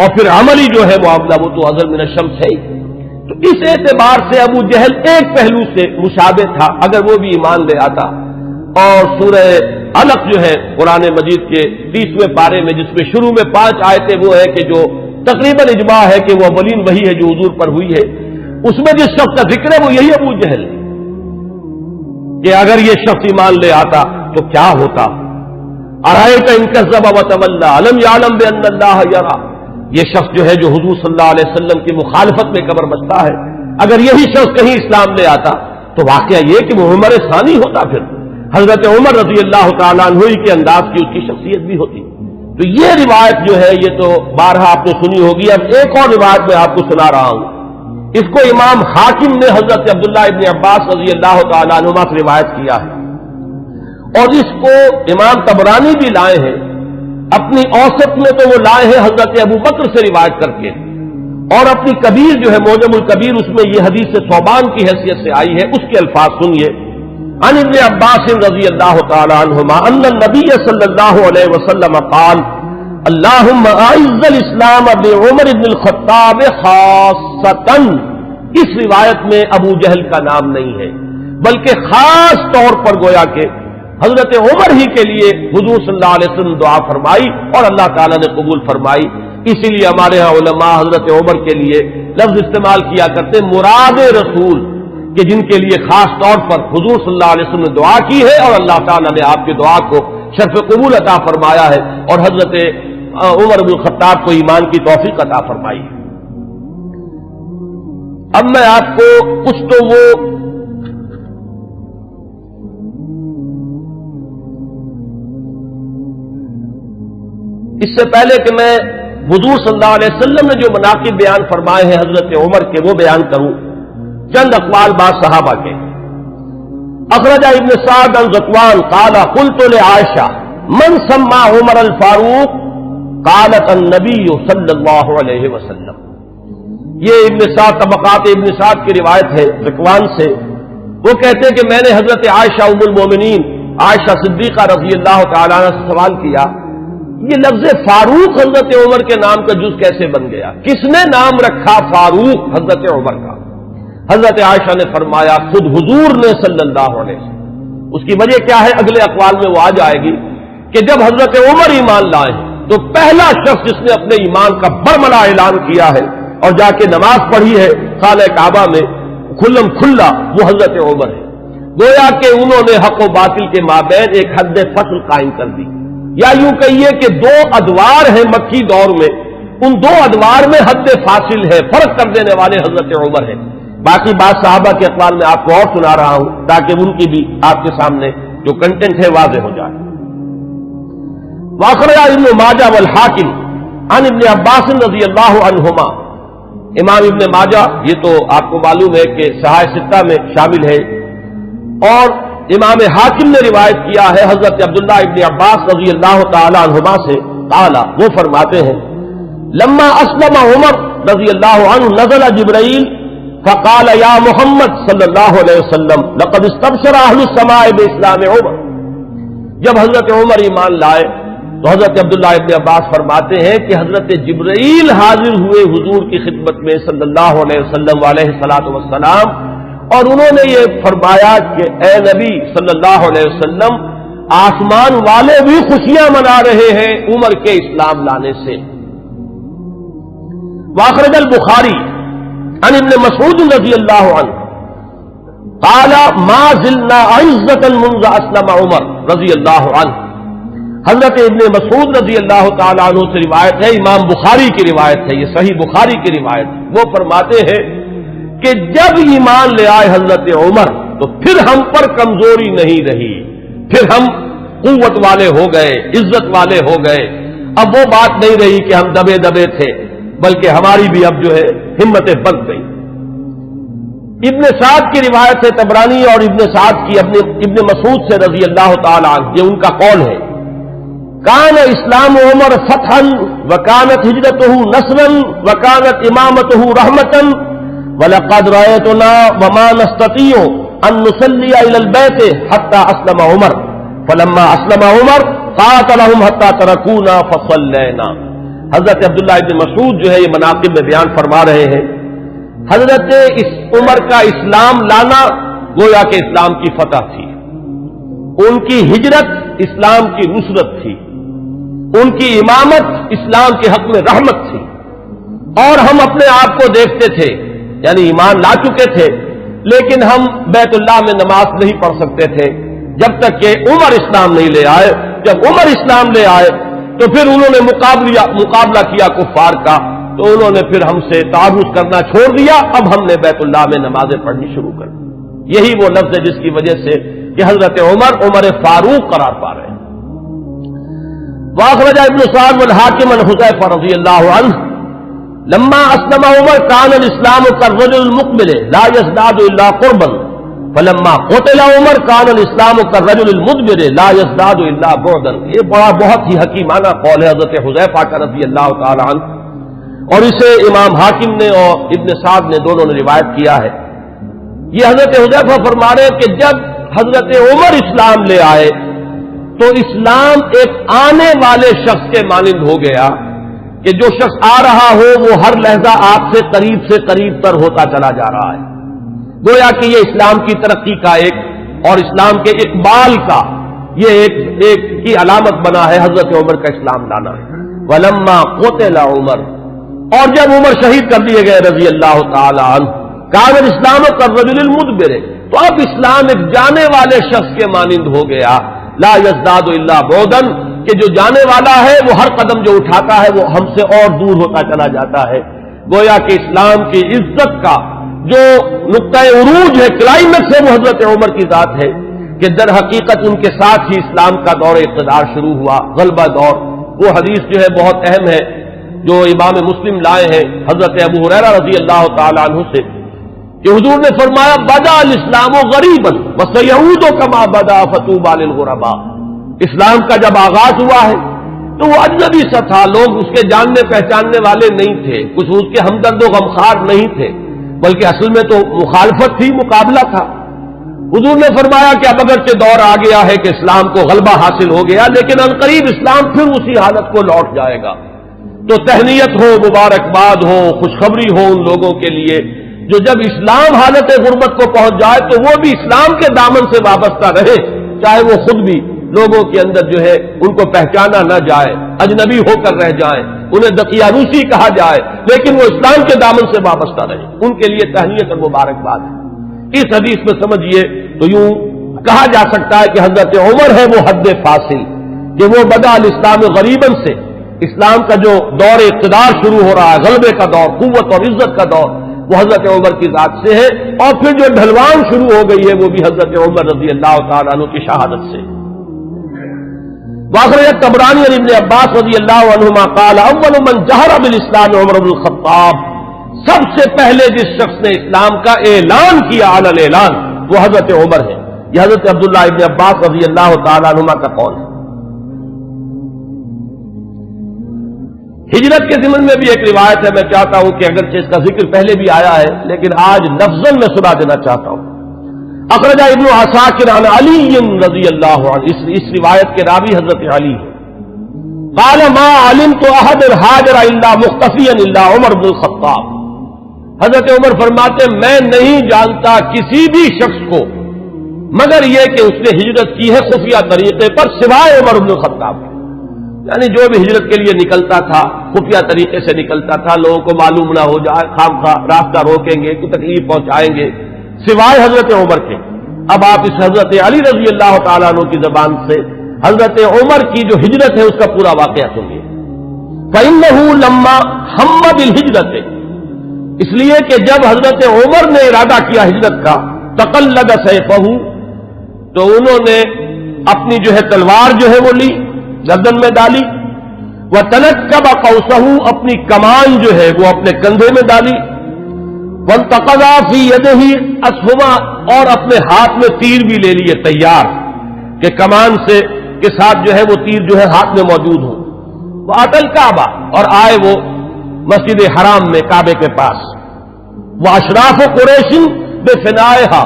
اور پھر عملی جو ہے معاملہ وہ تو اظہر من الشمس ہے. تو اس اعتبار سے ابو جہل ایک پہلو سے مشابہ تھا اگر وہ بھی ایمان لے آتا. اور سورہ علق جو ہے قرآن مجید کے 30ویں پارے میں جس میں شروع میں 5 آیتیں وہ ہے کہ جو تقریباً اجماع ہے کہ وہ اولین وہی ہے جو حضور پر ہوئی ہے، اس میں جس شخص کا ذکر ہے وہ یہی ابو جہل ہے کہ اگر یہ شخص ایمان لے آتا تو کیا ہوتا. ارأیت ان کذب وتولی الم یعلم بان اللہ یری. یہ شخص جو ہے جو حضور صلی اللہ علیہ وسلم کی مخالفت میں کمر بستہ ہے، اگر یہی شخص کہیں اسلام لے آتا تو واقعہ یہ کہ وہ عمر ثانی ہوتا، پھر حضرت عمر رضی اللہ تعالیٰ عنہ کے انداز کی اس کی شخصیت بھی ہوتی. تو یہ روایت جو ہے یہ تو بارہا آپ نے سنی ہوگی. اب ایک اور روایت میں آپ کو سنا رہا ہوں. اس کو امام حاکم نے حضرت عبداللہ ابن عباس رضی اللہ تعالیٰ عنہما سے روایت کیا ہے، اور اس کو امام طبرانی بھی لائے ہیں اپنی اوسط میں، تو وہ لائے ہیں حضرت ابو بکر سے روایت کر کے، اور اپنی کبیر جو ہے معجم الکبیر اس میں یہ حدیث ثوبان کی حیثیت سے آئی ہے. اس کے الفاظ سنیے. عن ابن عباس رضی اللہ تعالی عنہما ان النبی صلی اللہ علیہ وسلم قال اللہم اعز الاسلام بعمر بن الخطاب خاصتا. اس روایت میں ابو جہل کا نام نہیں ہے بلکہ خاص طور پر گویا کہ حضرت عمر ہی کے لیے حضور صلی اللہ علیہ وسلم دعا فرمائی اور اللہ تعالیٰ نے قبول فرمائی. اسی لیے ہمارے ہاں علماء حضرت عمر کے لیے لفظ استعمال کیا کرتے مراد رسول، کہ جن کے لیے خاص طور پر حضور صلی اللہ علیہ وسلم نے دعا کی ہے اور اللہ تعالیٰ نے آپ کی دعا کو شرف قبول عطا فرمایا ہے اور حضرت عمر بن الخطاب کو ایمان کی توفیق عطا فرمائی ہے. اب میں آپ کو کچھ تو وہ اس سے پہلے کہ میں حضور صلی اللہ علیہ وسلم نے جو مناقب بیان فرمائے ہیں حضرت عمر کے وہ بیان کروں، چند اقوال بعض صحابہ کے. اخرج ابن سعد عن ذکوان قال قلت لعائشہ من سمى عمر الفاروق قالت النبی صلی اللہ علیہ وسلم. یہ ابن سعد طبقات ابن سعد کی روایت ہے ذکوان سے. وہ کہتے ہیں کہ میں نے حضرت عائشہ ام المومنین عائشہ صدیقہ رضی اللہ تعالیٰ عنہ سے سوال کیا یہ لفظ فاروق حضرت عمر کے نام کا جز کیسے بن گیا، کس نے نام رکھا فاروق حضرت عمر کا. حضرت عائشہ نے فرمایا خود حضور نے صلی اللہ علیہ وسلم. اس کی وجہ کیا ہے اگلے اقوال میں وہ آ جائے گی کہ جب حضرت عمر ایمان لائے تو پہلا شخص جس نے اپنے ایمان کا برملا اعلان کیا ہے اور جا کے نماز پڑھی ہے خانہ کعبہ میں کھلم کھلا وہ حضرت عمر ہے. گویا کہ انہوں نے حق و باطل کے مابین ایک حد فصل قائم کر دی، یا یوں کہیے کہ دو ادوار ہیں مکی دور میں، ان دو ادوار میں حد فاصل ہے، فرق کر دینے والے حضرت عمر ہیں. باقی بات صحابہ کے اقوال میں آپ کو اور سنا رہا ہوں تاکہ ان کی بھی آپ کے سامنے جو کنٹینٹ ہے واضح ہو جائے. واخرج ابن ماجہ والحاکم عن ابن عباس رضی اللہ عنہما. امام ابن ماجہ یہ تو آپ کو معلوم ہے کہ صحاح ستہ میں شامل ہے، اور امام حاکم نے روایت کیا ہے حضرت عبداللہ ابن عباس رضی اللہ تعالی عنہما سے قال وہ فرماتے ہیں لما اسلم عمر رضی اللہ عنہ نزل جبرائیل فقال یا محمد صلی اللہ علیہ وسلم لقد استبشر اہل السماء باسلام عمر. جب حضرت عمر ایمان لائے تو حضرت عبداللہ ابن عباس فرماتے ہیں کہ حضرت جبرائیل حاضر ہوئے حضور کی خدمت میں صلی اللہ علیہ وسلم علیہ الصلوۃ والسلام، اور انہوں نے یہ فرمایا کہ اے نبی صلی اللہ علیہ وسلم آسمان والے بھی خوشیاں منا رہے ہیں عمر کے اسلام لانے سے. واخرج البخاری عن ابن مسعود رضی اللہ عنہ قال ما زلنا عزة منذ اسلم عمر رضی اللہ عنہ. حضرت ابن مسعود رضی اللہ تعالیٰ عنہ سے روایت ہے، امام بخاری کی روایت ہے، یہ صحیح بخاری کی روایت. وہ فرماتے ہیں کہ جب ایمان لے آئے حضرت عمر تو پھر ہم پر کمزوری نہیں رہی، پھر ہم قوت والے ہو گئے، عزت والے ہو گئے. اب وہ بات نہیں رہی کہ ہم دبے دبے تھے، بلکہ ہماری بھی اب جو ہے ہمتیں بڑھ گئی. ابن سعد کی روایت ہے طبرانی اور ابن سعد کی ابن مسعود سے رضی اللہ تعالی عنہ، یہ ان کا قول ہے. کان اسلام عمر فتحا وکانت ہجرتہ نصرا وکانت امامتہ رحمتا وَلَقَدْ رَأَيْتُنَا وَمَا نَسْتَطِيعُ أَن نُّصَلِّيَ إِلَى الْبَيْتِ حَتَّى أَسْلَمَ عُمَرُ فَلَمَّا أَسْلَمَ عُمَرُ قَاتَلَهُمْ حَتَّى تَرَكُونَا فَصَلَّيْنَا. حضرت عبداللہ ابن مسعود جو ہے یہ مناقب میں بیان فرما رہے ہیں، حضرت عمر کا اسلام لانا گویا کہ اسلام کی فتح تھی، ان کی ہجرت اسلام کی نصرت تھی، ان کی امامت اسلام کے حق میں رحمت تھی، اور ہم اپنے آپ کو دیکھتے تھے، یعنی ایمان لا چکے تھے لیکن ہم بیت اللہ میں نماز نہیں پڑھ سکتے تھے جب تک کہ عمر اسلام نہیں لے آئے۔ جب عمر اسلام لے آئے تو پھر انہوں نے مقابلہ کیا کفار کا، تو انہوں نے پھر ہم سے تعارض کرنا چھوڑ دیا، اب ہم نے بیت اللہ میں نمازیں پڑھنی شروع کر دی۔ یہی وہ لفظ ہے جس کی وجہ سے کہ حضرت عمر فاروق قرار پا رہے ہیں۔ واخرج ابن سعد والحاکم عن حذیفہ رضی اللہ عنہ لما اسلم عمر كان الاسلام كالرجل المقبل لا يزداد الا قربا فلما قتل عمر كان الاسلام كالرجل المدبر لا يزداد الا بعدا۔ یہ بہت ہی حکیمانہ قول ہے حضرت حذیفہ کا رضی اللہ تعالی عنہ، اور اسے امام حاکم نے اور ابن سعد نے دونوں نے روایت کیا ہے۔ یہ حضرت حذیفہ فرما رہے ہیں کہ جب حضرت عمر اسلام لے آئے تو اسلام ایک آنے والے شخص کے مانند ہو گیا کہ جو شخص آ رہا ہو وہ ہر لحظہ آپ سے قریب تر ہوتا چلا جا رہا ہے۔ گویا کہ یہ اسلام کی ترقی کا ایک اور اسلام کے اقبال کا یہ ایک کی علامت بنا ہے حضرت عمر کا اسلام لانا۔ ولما قتل عمر، اور جب عمر شہید کر دیے گئے رضی اللہ تعالی عنہ، کان الاسلام كالرجل المدبر، تو اب اسلام ایک جانے والے شخص کے مانند ہو گیا، لا یزداد الا بعدا، کہ جو جانے والا ہے وہ ہر قدم جو اٹھاتا ہے وہ ہم سے اور دور ہوتا چلا جاتا ہے۔ گویا کہ اسلام کی عزت کا جو نقطہ عروج ہے، کلائمیکس ہے، وہ حضرت عمر کی ذات ہے کہ در حقیقت ان کے ساتھ ہی اسلام کا دور اقتدار شروع ہوا، غلبہ دور۔ وہ حدیث جو ہے بہت اہم ہے جو امام مسلم لائے ہیں حضرت ابو ہریرہ رضی اللہ تعالی عنہ سے، کہ حضور نے فرمایا بدا الاسلام غریبا وسیعود کما بدا فطوبى للغرباء۔ اسلام کا جب آغاز ہوا ہے تو وہ اجنبی سا تھا، لوگ اس کے جاننے پہچاننے والے نہیں تھے، کچھ اس کے ہمدرد و غمخوار نہیں تھے، بلکہ اصل میں تو مخالفت تھی، مقابلہ تھا۔ حضور نے فرمایا کہ اب اگرچہ دور آ گیا ہے کہ اسلام کو غلبہ حاصل ہو گیا، لیکن عنقریب اسلام پھر اسی حالت کو لوٹ جائے گا۔ تو تہنیت ہو، مبارکباد ہو، خوشخبری ہو ان لوگوں کے لیے جو جب اسلام حالت غربت کو پہنچ جائے تو وہ بھی اسلام کے دامن سے وابستہ رہے، چاہے وہ خود بھی لوگوں کے اندر جو ہے ان کو پہچانا نہ جائے، اجنبی ہو کر رہ جائیں، انہیں دقیانوسی کہا جائے، لیکن وہ اسلام کے دامن سے وابستہ رہے، ان کے لیے تہنیت اور مبارکباد ہے۔ اس حدیث میں سمجھیے تو یوں کہا جا سکتا ہے کہ حضرت عمر ہے وہ حد فاصل، کہ وہ بدا الاسلام غریباً سے اسلام کا جو دور اقتدار شروع ہو رہا ہے، غلبے کا دور، قوت اور عزت کا دور، وہ حضرت عمر کی ذات سے ہے، اور پھر جو ڈھلوان شروع ہو گئی ہے وہ بھی حضرت عمر رضی اللہ تعالیٰ عنہ کی شہادت سے۔ واخرج طبرانی عن ابن عباس رضی اللہ عنہما قال اول من جہر بالاسلام عمر بن الخطاب، سب سے پہلے جس شخص نے اسلام کا اعلان کیا علی الاعلان وہ حضرت عمر ہے۔ یہ حضرت عبداللہ ابن عباس رضی اللہ تعالیٰ عنہما کا قول ہے۔ ہجرت کے ضمن میں بھی ایک روایت ہے، میں چاہتا ہوں کہ اگرچہ اس کا ذکر پہلے بھی آیا ہے لیکن آج لفظاً میں سنا دینا چاہتا ہوں۔ اخرج ابن عساکر عن علی رضی اللہ عنہ، اس روایت کے راوی حضرت علی ہیں۔ قال ما علمت احد الحاجر الا مختفیا الا عمر بن الخطاب، حضرت عمر فرماتے میں نہیں جانتا کسی بھی شخص کو مگر یہ کہ اس نے ہجرت کی ہے خفیہ طریقے پر سوائے عمر بن الخطاب، یعنی جو بھی ہجرت کے لیے نکلتا تھا خفیہ طریقے سے نکلتا تھا، لوگوں کو معلوم نہ ہو جائے، خام خواہ راستہ روکیں گے، کوئی تکلیف پہنچائیں گے، سوائے حضرت عمر کے۔ اب آپ اس حضرت علی رضی اللہ تعالیٰ عنہ کی زبان سے حضرت عمر کی جو ہجرت ہے اس کا پورا واقعہ سنیے۔ فَإِنَّهُ لَمَّا هَمَّ بِالْهِجْرَةِ، اس لیے کہ جب حضرت عمر نے ارادہ کیا ہجرت کا، تَقَلَّدَ سَيْفَهُ، تو انہوں نے اپنی جو ہے تلوار جو ہے وہ لی، گردن میں ڈالی، وَتَنَكَّبَ قَوْسَهُ، اپنی کمان جو ہے وہ اپنے کندھے میں ڈالی، وَانْتَقَضَ فِي يَدِهِ أَسْهُمًا، اور اپنے ہاتھ میں تیر بھی لے لیے تیار کہ کمان سے کے ساتھ جو ہے وہ تیر جو ہے ہاتھ میں موجود ہو۔ وَأَتَى الْكَعْبَةَ، اور آئے وہ مسجد حرام میں کعبے کے پاس، وَأَشْرَافُ قُرَيْشٍ بِفِنَائِهَا،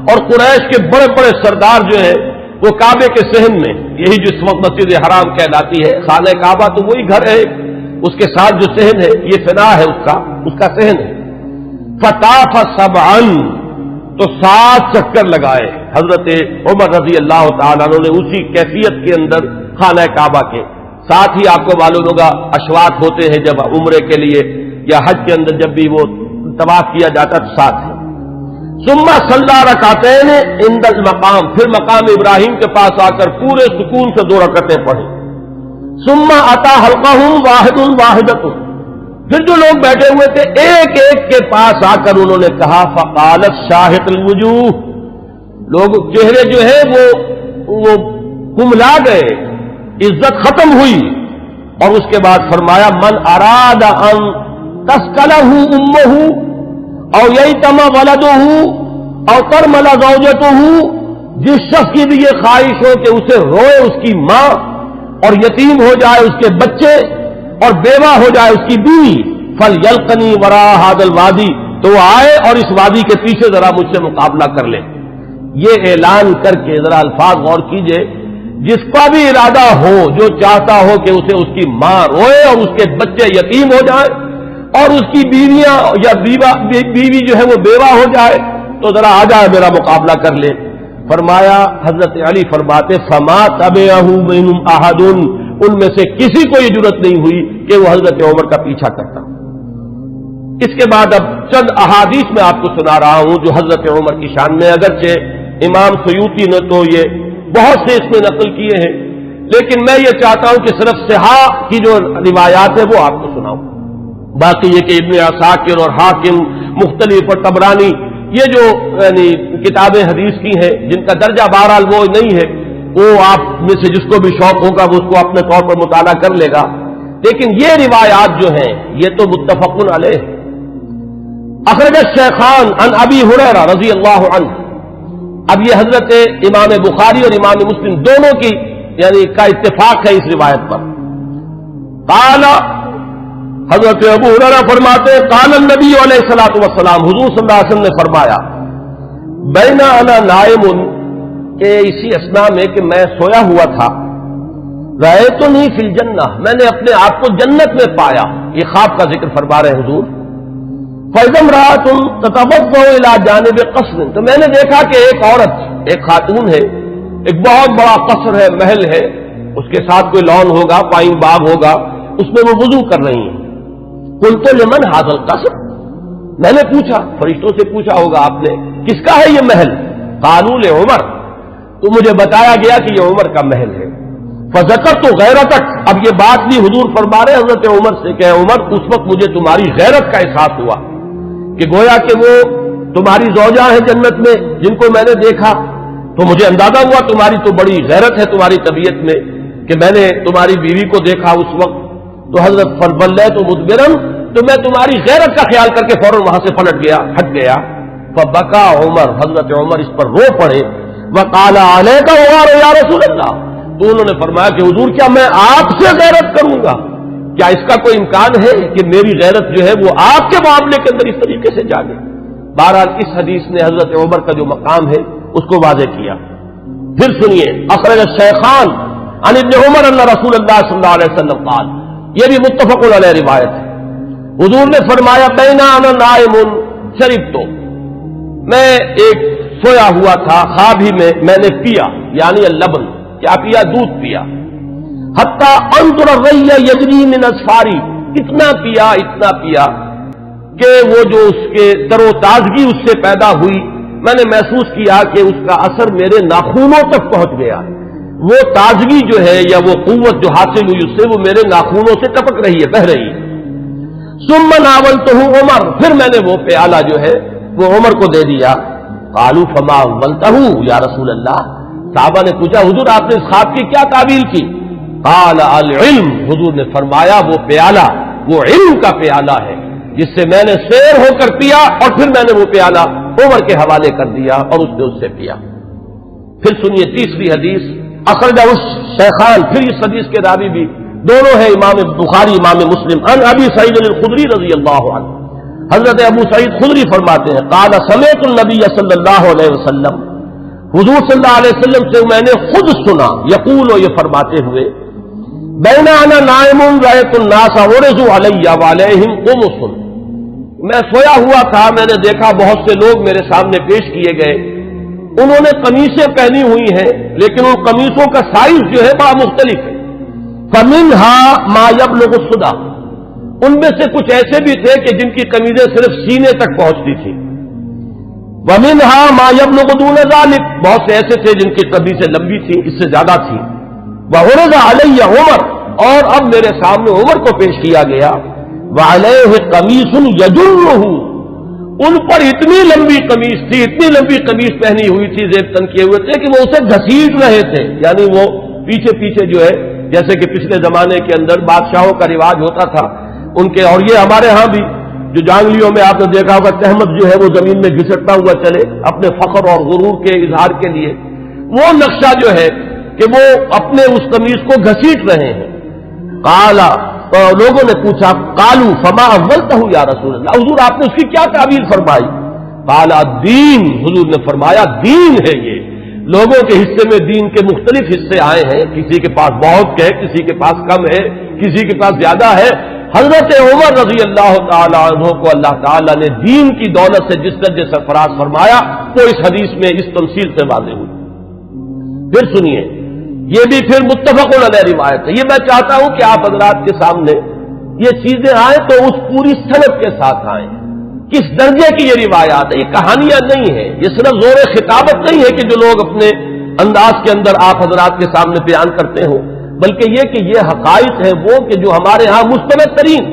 اور قریش کے بڑے بڑے سردار جو ہیں وہ کعبے کے صحن میں، یہی جس وقت مسجد حرام کہلاتی ہے، خانہ کعبہ تو وہی گھر ہے اس کے ساتھ جو صحن ہے یہ فنا ہے اس کا صحن ہے. فطاف سبعا، تو 7 چکر لگائے حضرت عمر رضی اللہ تعالیٰ عنہ نے اسی کیفیت کے اندر خانہ کعبہ کے. ساتھ ہی آپ کو معلوم ہوگا اشواط ہوتے ہیں جب عمرے کے لیے یا حج کے اندر جب بھی وہ طواف کیا جاتا تو ساتھ ہے. ثم صلی رکعتین عند المقام، پھر مقام ابراہیم کے پاس آ کر پورے سکون سے 2 رکعتیں پڑھی. ثم اتی حلقہم واحد واحدۃ، پھر جو لوگ بیٹھے ہوئے تھے ایک ایک کے پاس آ کر انہوں نے کہا فقالت شاہق الوجوہ، لوگ چہرے جو ہے وہ کملا گئے، عزت ختم ہوئی. اور اس کے بعد فرمایا من اراد ان تسکلہ امہ او ییتم ولدہ او ترمل زوجتہ، جس شخص کی بھی یہ خواہش ہو کہ اسے روئے اس کی ماں اور یتیم ہو جائے اس کے بچے اور بیوہ ہو جائے اس کی بیوی، فلیلقنی وراء ھذا الوادی، تو وہ آئے اور اس وادی کے پیچھے ذرا مجھ سے مقابلہ کر لے. یہ اعلان کر کے ذرا الفاظ غور کیجئے، جس کا بھی ارادہ ہو، جو چاہتا ہو کہ اسے اس کی ماں روئے اور اس کے بچے یتیم ہو جائیں اور اس کی بیویاں یا بیوی جو ہے وہ بیوہ ہو جائے، تو ذرا آ جائے میرا مقابلہ کر لے. فرمایا حضرت علی فرماتے فما تبعہ منہم احد، ان میں سے کسی کو یہ جرأت نہیں ہوئی کہ وہ حضرت عمر کا پیچھا کرتا. اس کے بعد اب چند احادیث میں آپ کو سنا رہا ہوں جو حضرت عمر کی شان میں، اگرچہ امام سیوطی نے تو یہ بہت سے اس میں نقل کیے ہیں، لیکن میں یہ چاہتا ہوں کہ صرف صحاح کی جو روایات ہے وہ آپ کو سناؤں. باقی یہ کہ ابن عساکر اور حاکم مختلف اور طبرانی یہ جو یعنی کتابیں حدیث کی ہیں جن کا درجہ بہرحال وہ نہیں ہے، وہ آپ میں سے جس کو بھی شوق ہوگا وہ اس کو اپنے طور پر مطالعہ کر لے گا. لیکن یہ روایات جو ہیں یہ تو متفق علیہ. اخرج الشیخان عن ابی ہریرہ رضی اللہ عنہ، اب یہ حضرت امام بخاری اور امام مسلم دونوں کی یعنی کا اتفاق ہے اس روایت پر. قال، حضرت ابو ہریرہ فرماتے ہیں قال النبی علیہ الصلوۃ والسلام، حضور صلی اللہ علیہ وسلم نے فرمایا بین انا نائم، کہ اسی اثناء میں کہ میں سویا ہوا تھا، رأیتنی فی الجنہ، میں نے اپنے آپ کو جنت میں پایا. یہ خواب کا ذکر فرما رہے حضور. فإذا امرأة تتوضأ إلى جانب قصر، تو میں نے دیکھا کہ ایک عورت، ایک خاتون ہے، ایک بہت بڑا قصر ہے، محل ہے، اس کے ساتھ کوئی لان ہوگا، پائن باغ ہوگا، اس میں وہ وضو کر رہی ہیں. قلت لمن هذا القصر، میں نے پوچھا، فرشتوں سے پوچھا ہوگا آپ نے، کس کا ہے یہ محل؟ قالوا لعمر، تو مجھے بتایا گیا کہ یہ عمر کا محل ہے. فذکرت غیرتک، اب یہ بات بھی حضور فرما رہے حضرت عمر سے کہ عمر اس وقت مجھے تمہاری غیرت کا احساس ہوا کہ گویا کہ وہ تمہاری زوجہ ہیں جنت میں جن کو میں نے دیکھا، تو مجھے اندازہ ہوا تمہاری تو بڑی غیرت ہے تمہاری طبیعت میں کہ میں نے تمہاری بیوی کو دیکھا اس وقت. تو حضرت فولّیت مدبرا، تو میں تمہاری غیرت کا خیال کر کے فوراً وہاں سے ہٹ گیا. فبکا عمر، حضرت عمر اس پر رو پڑے. وقال علیک غار یا رسول اللہ، تو انہوں نے فرمایا کہ حضور کیا میں آپ سے غیرت کروں گا؟ کیا اس کا کوئی امکان ہے کہ میری غیرت جو ہے وہ آپ کے معاملے کے اندر اس طریقے سے جاگے؟ بہرحال اس حدیث نے حضرت عمر کا جو مقام ہے اس کو واضح کیا. پھر سنیے، اخرج الشیخان عن ابن عمر ان رسول اللہ صلی اللہ علیہ وسلم قال، یہ بھی متفق علیہ روایت ہے. حضور نے فرمایا بینا انا نائم شربت، میں ایک سویا ہوا تھا، خواب ہی میں نے پیا، یعنی اللبن، کیا پیا؟ دودھ پیا. حتی انظر الری یجری من اصفاری، اتنا پیا کہ وہ جو اس کے تر و تازگی اس سے پیدا ہوئی، میں نے محسوس کیا کہ اس کا اثر میرے ناخونوں تک پہنچ گیا. وہ تازگی جو ہے یا وہ قوت جو حاصل ہوئی اس سے وہ میرے ناخونوں سے ٹپک رہی ہے، بہہ رہی ہے. ثم ناولتہ عمر، پھر میں نے وہ پیالہ جو ہے وہ عمر کو دے دیا. قالوا فما اولتہ یا رسول اللہ، صحابہ نے پوچھا حضور آپ نے اس خواب کی کیا تعبیر کی؟ قال العلم، حضور نے فرمایا وہ پیالہ وہ علم کا پیالہ ہے جس سے میں نے سیر ہو کر پیا، اور پھر میں نے وہ پیالہ عمر کے حوالے کر دیا اور اس نے اس سے پیا. پھر سنیے تیسری حدیث، اخرجہ الشیخان، پھر اس حدیث کے راوی بھی دونوں ہیں امام بخاری امام مسلم. عن ابی سعید الخدری رضی اللہ عنہ، حضرت ابو سعید خدری فرماتے ہیں قال سمعت النبی صلی اللہ علیہ وسلم، حضور صلی اللہ علیہ وسلم سے میں نے خود سنا، یقول، یہ فرماتے ہوئے بینا انا نائم رأیت الناس عرضوا علی وعلیہم قمص، میں سویا ہوا تھا، میں نے دیکھا بہت سے لوگ میرے سامنے پیش کیے گئے، انہوں نے قمیصیں پہنی ہوئی ہیں لیکن ان قمیصوں کا سائز جو ہے بڑا مختلف ہے۔ فمنها ما یبلغ الصدع، ان میں سے کچھ ایسے بھی تھے کہ جن کی قمیضیں صرف سینے تک پہنچتی تھیں۔ ومنها ما یبلغ دون ذلك، بہت سے ایسے تھے جن کی قمیضیں لمبی تھیں، اس سے زیادہ تھیں۔ وعرض علی عمر، اور اب میرے سامنے عمر کو پیش کیا گیا، وعلیہ قمیص یجرہ، ان پر اتنی لمبی قمیص تھی، اتنی لمبی قمیص پہنی ہوئی تھی، زیب تن کیے ہوئے تھے کہ وہ اسے گھسیٹ رہے تھے، یعنی وہ پیچھے پیچھے جو ہے، جیسے کہ پچھلے زمانے کے اندر بادشاہوں کا رواج ہوتا تھا ان کے، اور یہ ہمارے ہاں بھی جو جانگلیوں میں آپ نے دیکھا ہوگا تہمت جو ہے وہ زمین میں گھسٹتا ہوا چلے اپنے فخر اور غرور کے اظہار کے لیے، وہ نقشہ جو ہے کہ وہ اپنے اس قمیص کو گھسیٹ رہے ہیں۔ قالا، تو لوگوں نے پوچھا، قالو فما اولتہ یا رسول اللہ، حضور آپ نے اس کی کیا تعبیر فرمائی؟ قالا دین، حضور نے فرمایا دین ہے یہ، لوگوں کے حصے میں دین کے مختلف حصے آئے ہیں، کسی کے پاس بہت ہے، کسی کے پاس کم ہے، کسی کے پاس زیادہ ہے۔ حضرت عمر رضی اللہ تعالی عنہ کو اللہ تعالیٰ نے دین کی دولت سے جس درجے سرفراز فرمایا وہ اس حدیث میں اس تمثیل سے واضح ہوئی۔ پھر سنیے، یہ بھی پھر متفق علیہ روایت ہے، یہ میں چاہتا ہوں کہ آپ حضرات کے سامنے یہ چیزیں آئیں تو اس پوری سند کے ساتھ آئیں، کس درجے کی یہ روایات ہے، یہ کہانیاں نہیں ہیں، یہ صرف زور خطابت نہیں ہے کہ جو لوگ اپنے انداز کے اندر آپ حضرات کے سامنے بیان کرتے ہوں، بلکہ یہ کہ یہ حقائق ہیں وہ کہ جو ہمارے ہاں مستند ترین،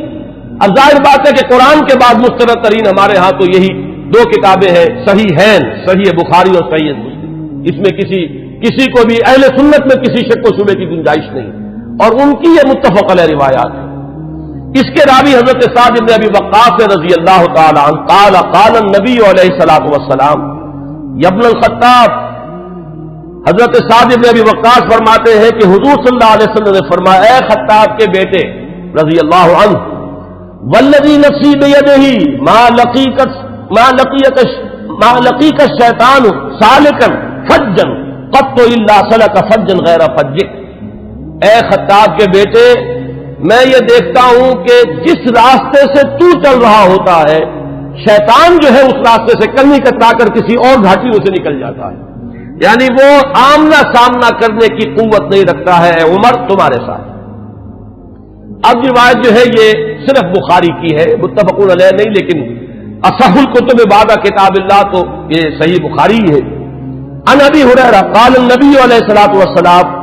اب ظاہر بات ہے کہ قرآن کے بعد مستند ترین ہمارے ہاں تو یہی دو کتابیں ہیں، صحیحین، صحیح بخاری اور صحیح مسلم، اس میں کسی کو بھی اہل سنت میں کسی شک و شبے کی گنجائش نہیں، اور ان کی یہ متفق علیہ روایات ہے۔ اس کے راوی حضرت سعد بن ابی وقاص رضی اللہ تعالی عنہ قال قال النبی علیہ الصلوۃ والسلام یا ابن الخطاب، حضرت سعد بن ابی وقاص فرماتے ہیں کہ حضور صلی اللہ علیہ وسلم نے فرمایا، اے خطاب کے بیٹے رضی اللہ عنہ، والذی نفسی بیدہ ما لقیک الشیطان سالکا فجا قط الا سلک فجا غیر فجک، اے خطاب کے بیٹے میں یہ دیکھتا ہوں کہ جس راستے سے تو چل رہا ہوتا ہے شیطان جو ہے اس راستے سے کنی کترا کر کسی اور گھاٹی میں سے نکل جاتا ہے، یعنی وہ آمنا سامنا کرنے کی قوت نہیں رکھتا ہے اے عمر تمہارے ساتھ۔ اب روایت جو ہے یہ صرف بخاری کی ہے، متفق علیہ نہیں، لیکن اصح الکتب بعد کتاب اللہ تو یہ صحیح بخاری ہے۔ عن ابی ہریرہ قال النبی علیہ الصلوۃ والسلام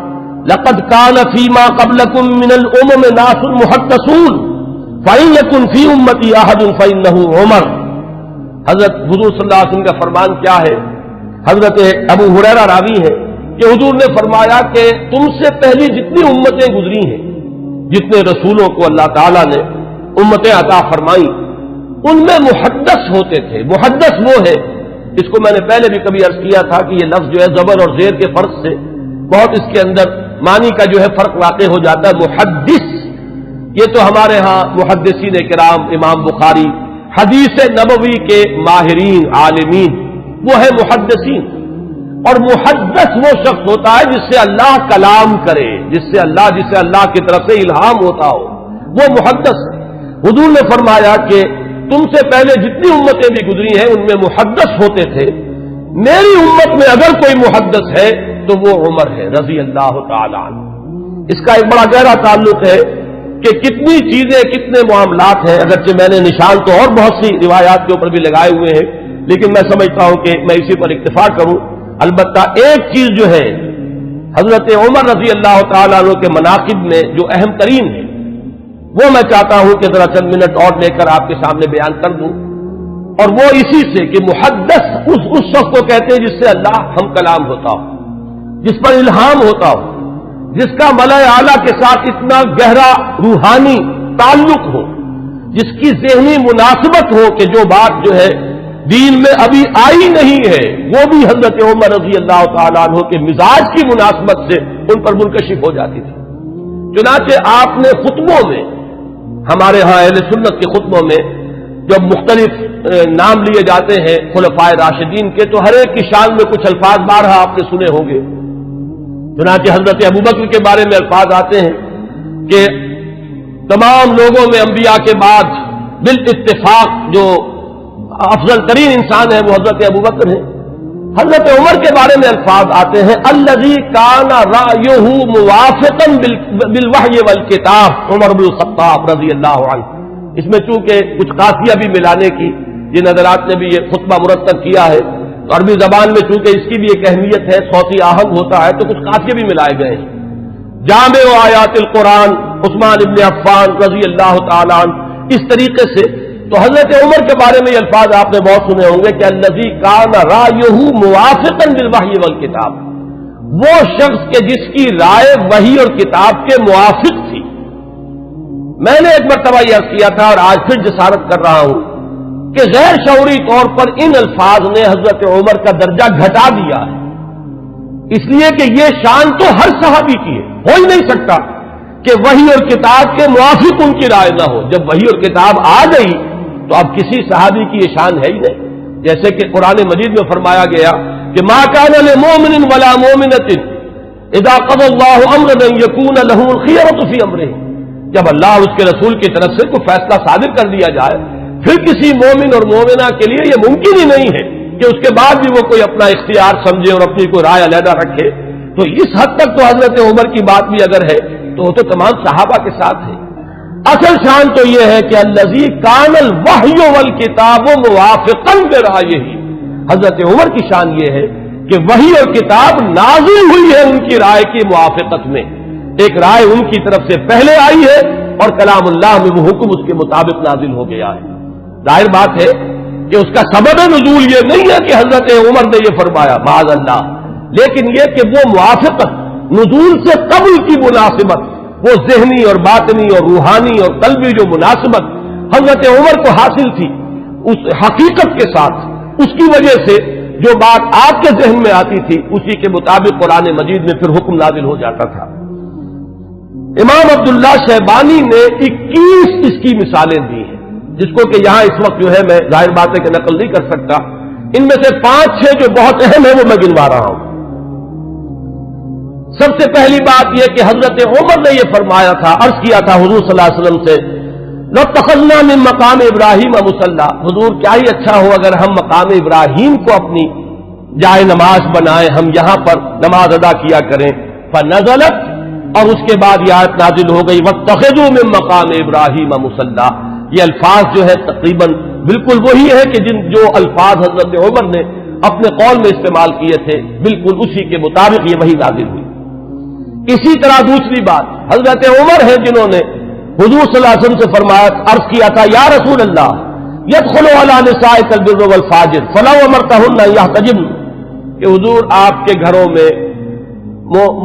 لقد كان فيما قبلكم من الامم ناس محدثون فإن يكن في امتي احد فإنه عمر، حضرت حضور صلی اللہ علیہ وسلم کا فرمان کیا ہے؟ حضرت ابو ہریرہ راوی ہے کہ حضور نے فرمایا کہ تم سے پہلی جتنی امتیں گزری ہیں، جتنے رسولوں کو اللہ تعالیٰ نے امتیں عطا فرمائیں، ان میں محدث ہوتے تھے۔ محدث وہ ہے، اس کو میں نے پہلے بھی کبھی عرض کیا تھا کہ یہ لفظ جو ہے زبر اور زیر کے فرق سے بہت اس کے اندر معنی کا جو ہے فرق واقع ہو جاتا ہے۔ محدث یہ تو ہمارے ہاں محدثین کرام، امام بخاری، حدیث نبوی کے ماہرین عالمین وہ ہے محدثین، اور محدث وہ شخص ہوتا ہے جس سے اللہ کلام کرے، جسے اللہ کی طرف سے الہام ہوتا ہو، وہ محدث ہے۔ حضور نے فرمایا کہ تم سے پہلے جتنی امتیں بھی گزری ہیں ان میں محدث ہوتے تھے، میری امت میں اگر کوئی محدث ہے تو وہ عمر ہے رضی اللہ تعالی عنہ۔ اس کا ایک بڑا گہرا تعلق ہے کہ کتنی چیزیں، کتنے معاملات ہیں، اگرچہ میں نے نشان تو اور بہت سی روایات کے اوپر بھی لگائے ہوئے ہیں، لیکن میں سمجھتا ہوں کہ میں اسی پر اکتفا کروں۔ البتہ ایک چیز جو ہے حضرت عمر رضی اللہ تعالیٰ عنہ کے مناقب میں جو اہم ترین ہے وہ میں چاہتا ہوں کہ ذرا چند منٹ اور لے کر آپ کے سامنے بیان کر دوں، اور وہ اسی سے کہ محدث اس شخص کو کہتے ہیں جس سے اللہ ہم کلام ہوتا ہو، جس پر الہام ہوتا ہو، جس کا ملأ اعلیٰ کے ساتھ اتنا گہرا روحانی تعلق ہو، جس کی ذہنی مناسبت ہو کہ جو بات جو ہے دین میں ابھی آئی نہیں ہے وہ بھی حضرت عمر رضی اللہ تعالیٰ عنہ کے مزاج کی مناسبت سے ان پر منکشف ہو جاتی تھی۔ چنانچہ آپ نے خطبوں میں، ہمارے ہاں اہل سنت کے خطبوں میں جب مختلف نام لیے جاتے ہیں خلفائے راشدین کے، تو ہر ایک کی شان میں کچھ الفاظ بارہا آپ نے سنے ہوں گے۔ چنانچہ حضرت ابوبکر کے بارے میں الفاظ آتے ہیں کہ تمام لوگوں میں انبیاء کے بعد بالاتفاق جو افضل ترین انسان ہے وہ حضرت ابوبکر ہیں. حضرت عمر کے بارے میں الفاظ آتے ہیں الذی کان رأیہ موافقا بالوحی والکتاب، عمر بن الخطاب رضی اللہ عنہ. اس میں چونکہ کچھ قافیہ بھی ملانے کی جن حضرات نے بھی یہ خطبہ مرتب کیا ہے، عربی زبان میں چونکہ اس کی بھی ایک اہمیت ہے، صوتی آہنگ ہوتا ہے تو کچھ قافیے بھی ملائے گئے ہیں. جامع آیات القرآن عثمان ابن عفان رضی اللہ تعالیٰ عنہ. اس طریقے سے تو حضرت عمر کے بارے میں یہ الفاظ آپ نے بہت سنے ہوں گے کہ الذی کان رأیہ موافقا بالوحی والکتاب، وہ شخص کہ جس کی رائے وحی اور کتاب کے موافق تھی. میں نے ایک مرتبہ یہ عرض کیا تھا اور آج پھر جسارت کر رہا ہوں کہ غیر شعوری طور پر ان الفاظ نے حضرت عمر کا درجہ گھٹا دیا ہے، اس لیے کہ یہ شان تو ہر صحابی کی ہے. ہو ہی نہیں سکتا کہ وحی اور کتاب کے موافق ان کی رائے نہ ہو. جب وحی اور کتاب آ گئی تو اب کسی صحابی کی یہ شان ہے ہی نہیں. جیسے کہ قرآن مجید میں فرمایا گیا کہ ما کان لمؤمن ولا مؤمنۃ اذا قضى الله امرا ان يكون له الخيرة في امره. جب اللہ اور اس کے رسول کی طرف سے کوئی فیصلہ صادر کر دیا جائے پھر کسی مومن اور مومنہ کے لیے یہ ممکن ہی نہیں ہے کہ اس کے بعد بھی وہ کوئی اپنا اختیار سمجھے اور اپنی کوئی رائے علیحدہ رکھے. تو اس حد تک تو حضرت عمر کی بات بھی اگر ہے تو وہ تو تمام صحابہ کے ساتھ ہے. اصل شان تو یہ ہے کہ الذی کان الوحی والکتاب موافقا برأیہ. حضرت عمر کی شان یہ ہے کہ وحی اور کتاب نازل ہوئی ہے ان کی رائے کی موافقت میں. ایک رائے ان کی طرف سے پہلے آئی ہے اور کلام اللہ میں وہ حکم اس کے مطابق نازل ہو گیا ہے. ظاہر بات ہے کہ اس کا سبب نزول یہ نہیں ہے کہ حضرت عمر نے یہ فرمایا معاذ اللہ، لیکن یہ کہ وہ موافقت نزول سے قبل کی مناسبت، وہ ذہنی اور باطنی اور روحانی اور قلبی جو مناسبت حضرت عمر کو حاصل تھی اس حقیقت کے ساتھ، اس کی وجہ سے جو بات آپ کے ذہن میں آتی تھی اسی کے مطابق قرآن مجید میں پھر حکم نازل ہو جاتا تھا. امام عبداللہ شیبانی نے 21 اس کی مثالیں دی ہیں، جس کو کہ یہاں اس وقت جو ہے میں ظاہر بات ہے کہ نقل نہیں کر سکتا. ان میں سے 5-6 جو بہت اہم ہیں وہ میں گنوا رہا ہوں. سب سے پہلی بات یہ کہ حضرت عمر نے یہ فرمایا تھا، عرض کیا تھا حضور صلی اللہ علیہ وسلم سے لَاتَّخَذْنَا مِن مقام ابراہیم مصلی. حضور کیا ہی اچھا ہو اگر ہم مقام ابراہیم کو اپنی جائے نماز بنائیں، ہم یہاں پر نماز ادا کیا کریں. فنزلت، اور اس کے بعد یہ آیت نازل ہو گئی وَاتَّخِذُوا مِن مقام ابراہیم مصلی. یہ الفاظ جو ہے تقریباً بالکل وہی ہے کہ جو الفاظ حضرت عمر نے اپنے قول میں استعمال کیے تھے بالکل اسی کے مطابق یہ وہی نازل ہوئی. اسی طرح دوسری بات حضرت عمر ہیں جنہوں نے حضور صلی اللہ علیہ وسلم سے فرمایا، عرض کیا تھا یا رسول اللہ يدخل على نسائك البر والفاجر فلو امرتهن ان يحتجبن، کہ حضور آپ کے گھروں میں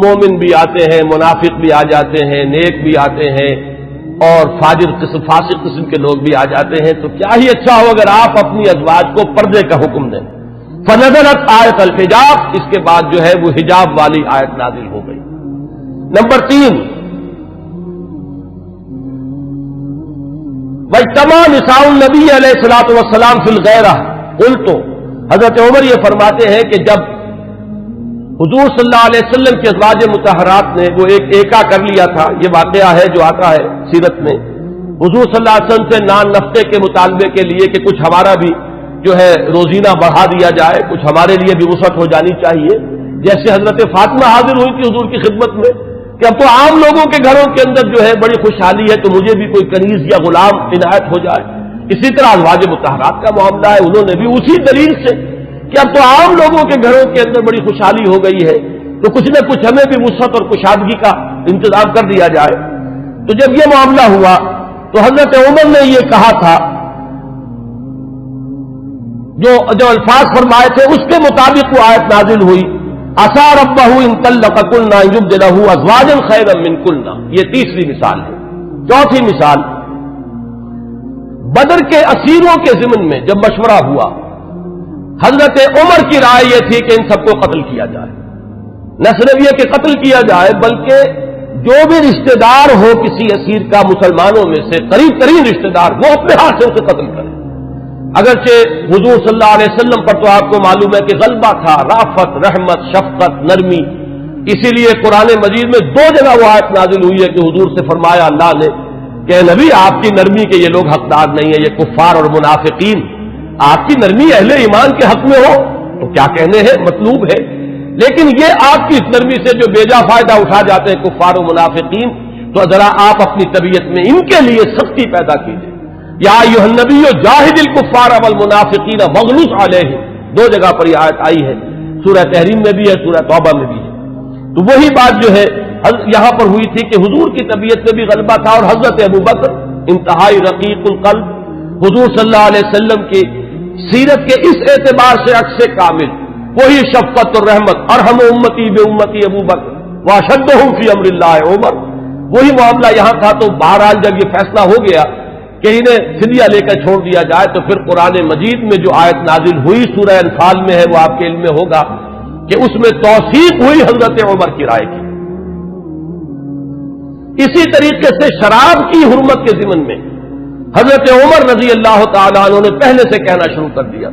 مومن بھی آتے ہیں، منافق بھی آ جاتے ہیں، نیک بھی آتے ہیں اور فاسق قسم کے لوگ بھی آ جاتے ہیں، تو کیا ہی اچھا ہو اگر آپ اپنی ازواج کو پردے کا حکم دیں. فنزلت آیت الحجاب، اس کے بعد جو ہے وہ حجاب والی آیت نازل ہو گئی. نمبر 3 واجتمع نساء النبی علیہ الصلوۃ والسلام فی الغیرہ. قلت، حضرت عمر یہ فرماتے ہیں کہ جب حضور صلی اللہ علیہ وسلم کی ازواج مطہرات نے وہ ایک ایکا کر لیا تھا، یہ واقعہ ہے جو آتا ہے سیرت میں، حضور صلی اللہ علیہ وسلم سے نان نفقے کے مطالبے کے لیے کہ کچھ ہمارا بھی جو ہے روزینہ بڑھا دیا جائے، کچھ ہمارے لیے بھی وسعت ہو جانی چاہیے. جیسے حضرت فاطمہ حاضر ہوئی تھی حضور کی خدمت میں کہ اب تو عام لوگوں کے گھروں کے اندر جو ہے بڑی خوشحالی ہے تو مجھے بھی کوئی کنیز یا غلام عنایت ہو جائے. اسی طرح ازواج مطہرات کا معاملہ ہے، انہوں نے بھی اسی دلیل سے کہ اب تو عام لوگوں کے گھروں کے اندر بڑی خوشحالی ہو گئی ہے تو کچھ نہ کچھ ہمیں بھی وسعت اور کشادگی کا انتظام کر دیا جائے. تو جب یہ معاملہ ہوا تو حضرت عمر نے یہ کہا تھا، جو الفاظ فرمائے تھے اس کے مطابق وہ آیت نازل ہوئی عسى ربه ان طلقكن ان يبدله ازواجا خيرا منكن. یہ تیسری مثال ہے. چوتھی مثال، بدر کے اسیروں کے ضمن میں جب مشورہ ہوا حضرت عمر کی رائے یہ تھی کہ ان سب کو قتل کیا جائے. نہ صرف یہ کہ قتل کیا جائے بلکہ جو بھی رشتہ دار ہو کسی اسیر کا مسلمانوں میں سے قریب ترین رشتہ دار وہ اپنے ہاتھ سے اسے قتل کرے. اگرچہ حضور صلی اللہ علیہ وسلم پر تو آپ کو معلوم ہے کہ غلبہ تھا، رافت، رحمت، شفقت، نرمی، اسی لیے قرآن مجید میں 2 جگہ وہ آیت نازل ہوئی ہے کہ حضور سے فرمایا اللہ نے کہ نبی آپ کی نرمی کے یہ لوگ حقدار نہیں ہیں، یہ کفار اور منافقین، آپ کی نرمی اہل ایمان کے حق میں ہو تو کیا کہنے ہیں، مطلوب ہے، لیکن یہ آپ کی اس نرمی سے جو بیجا فائدہ اٹھا جاتے ہیں کفار و منافقین، تو ذرا آپ اپنی طبیعت میں ان کے لیے سختی پیدا کیجیے۔ یا ایھا النبی جاہد الکفار والمنافقین واغلظ علیہم، 2 جگہ پر یہ آیت آئی ہے، سورہ تحریم میں بھی ہے، سورہ توبہ میں بھی ہے۔ تو وہی بات جو ہے یہاں پر ہوئی تھی کہ حضور کی طبیعت میں بھی غلبہ تھا، اور حضرت ابوبکر انتہائی رقیق القلب، حضور صلی اللہ علیہ وسلم کی سیرت کے اس اعتبار سے عکس کامل، وہی شفقت اور رحمت، ارحم امتی بامتی ابوبکر واشدہم فی امر اللہ عمر، وہی معاملہ یہاں تھا۔ تو بہرحال جب یہ فیصلہ ہو گیا کہ انہیں فدیہ لے کر چھوڑ دیا جائے، تو پھر قرآن مجید میں جو آیت نازل ہوئی سورہ انفال میں ہے، وہ آپ کے علم میں ہوگا کہ اس میں توثیق ہوئی حضرت عمر کی رائے کی۔ اسی طریقے سے شراب کی حرمت کے ضمن میں حضرت عمر رضی اللہ تعالیٰ عنہ نے پہلے سے کہنا شروع کر دیا،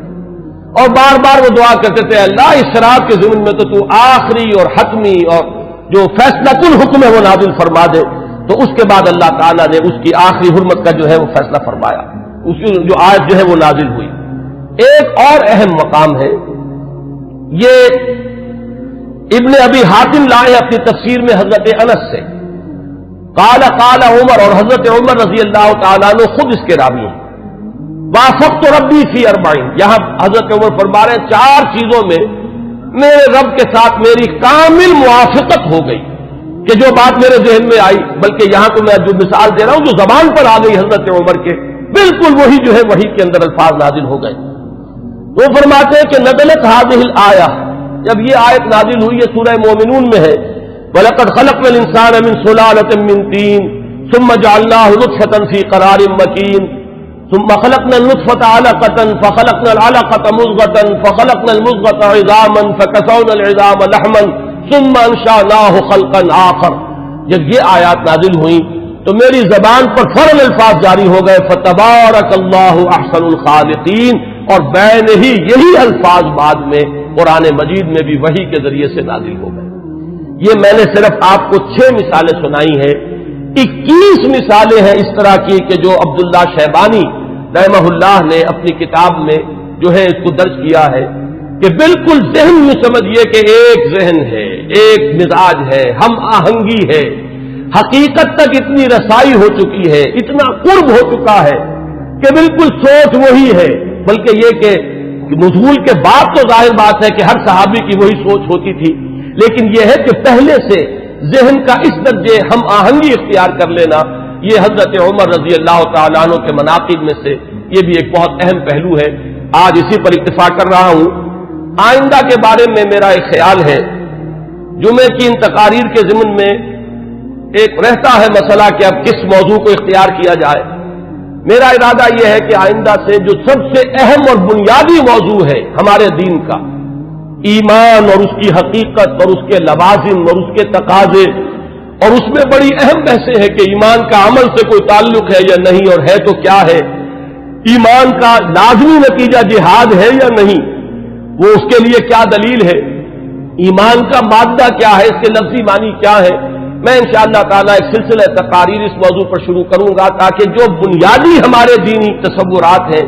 اور بار بار وہ دعا کرتے تھے اللہ اس شراب کے ضمن میں تو آخری اور حتمی اور جو فیصلہ کن حکم ہے وہ نازل فرما دے۔ تو اس کے بعد اللہ تعالیٰ نے اس کی آخری حرمت کا جو ہے وہ فیصلہ فرمایا، اس کی جو آیت جو ہے وہ نازل ہوئی۔ ایک اور اہم مقام ہے، یہ ابن ابی حاتم لائے اپنی تفسیر میں حضرت انس سے، قال عمر، اور حضرت عمر رضی اللہ تعالیٰ عنہ خود اس کے راوی ہیں، وافقت ربی فی 40، یہاں حضرت عمر فرما رہے ہیں 4 چیزوں میں میرے رب کے ساتھ میری کامل موافقت ہو گئی کہ جو بات میرے ذہن میں آئی، بلکہ یہاں تو میں جو مثال دے رہا ہوں جو زبان پر آ گئی حضرت عمر کے، بالکل وہی جو ہے وہی کے اندر الفاظ نازل ہو گئے۔ وہ فرماتے ہیں کہ نزلت هذه الآیہ، جب یہ آیت نازل ہوئی ہے سورہ مومنون میں ہے، وَلَقَدْ خَلَقْنَا الْإِنسَانَ مِنْ سُلَالَةٍ مِنْ طِينٍ ثُمَّ جَعَلْنَاهُ نُطْفَةً فِي قَرَارٍ مَكِينٍ ثُمَّ خَلَقْنَا النُّطْفَةَ عَلَقَةً فَخَلَقْنَا الْعَلَقَةَ مُضْغَةً فَخَلَقْنَا الْمُضْغَةَ عِظَامًا فَكَسَوْنَا الْعِظَامَ لَحْمًا ثُمَّ أَنشَأْنَاهُ خَلْقًا آخَرَ، جب یہ آیات نازل ہوئیں تو میری زبان پر فوراً الفاظ جاری ہو گئے فَتَبَارَكَ اللَّهُ أَحْسَنُ الْخَالِقِينَ، اور بین ہی یہی الفاظ بعد میں قرآن مجید میں بھی وحی کے ذریعے سے نازل ہو گئے۔ یہ میں نے صرف آپ کو 6 مثالیں سنائی ہیں، 21 مثالیں ہیں اس طرح کی کہ جو عبداللہ شیبانی رحمہ اللہ نے اپنی کتاب میں جو ہے اس کو درج کیا ہے، کہ بالکل ذہن میں سمجھیے کہ ایک ذہن ہے، ایک مزاج ہے، ہم آہنگی ہے، حقیقت تک اتنی رسائی ہو چکی ہے، اتنا قرب ہو چکا ہے کہ بالکل سوچ وہی ہے، بلکہ یہ کہ نزول کے بعد تو ظاہر بات ہے کہ ہر صحابی کی وہی سوچ ہوتی تھی، لیکن یہ ہے کہ پہلے سے ذہن کا اس درجے ہم آہنگی اختیار کر لینا، یہ حضرت عمر رضی اللہ تعالیٰ عنہ کے مناقب میں سے یہ بھی ایک بہت اہم پہلو ہے۔ آج اسی پر اتفاق کر رہا ہوں۔ آئندہ کے بارے میں میرا ایک خیال ہے، جمعے کی ان تقاریر کے ضمن میں ایک رہتا ہے مسئلہ کہ اب کس موضوع کو اختیار کیا جائے۔ میرا ارادہ یہ ہے کہ آئندہ سے جو سب سے اہم اور بنیادی موضوع ہے ہمارے دین کا، ایمان اور اس کی حقیقت اور اس کے لوازم اور اس کے تقاضے، اور اس میں بڑی اہم بحثیں ہیں کہ ایمان کا عمل سے کوئی تعلق ہے یا نہیں، اور ہے تو کیا ہے، ایمان کا لازمی نتیجہ جہاد ہے یا نہیں، وہ اس کے لیے کیا دلیل ہے، ایمان کا مادہ کیا ہے، اس کے لفظی معنی کیا ہے۔ میں انشاءاللہ تعالیٰ ایک سلسلہ تقاریر اس موضوع پر شروع کروں گا تاکہ جو بنیادی ہمارے دینی تصورات ہیں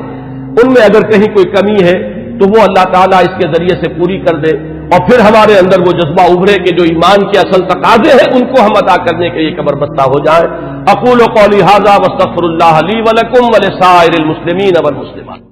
ان میں اگر کہیں کوئی کمی ہے تو وہ اللہ تعالیٰ اس کے ذریعے سے پوری کر دے، اور پھر ہمارے اندر وہ جذبہ ابھرے کہ جو ایمان کے اصل تقاضے ہیں ان کو ہم ادا کرنے کے لیے کمر بستہ ہو جائیں۔ اقول قولی ھذا واستغفر اللہ لی ولکم ولسائر المسلمین والمسلمات۔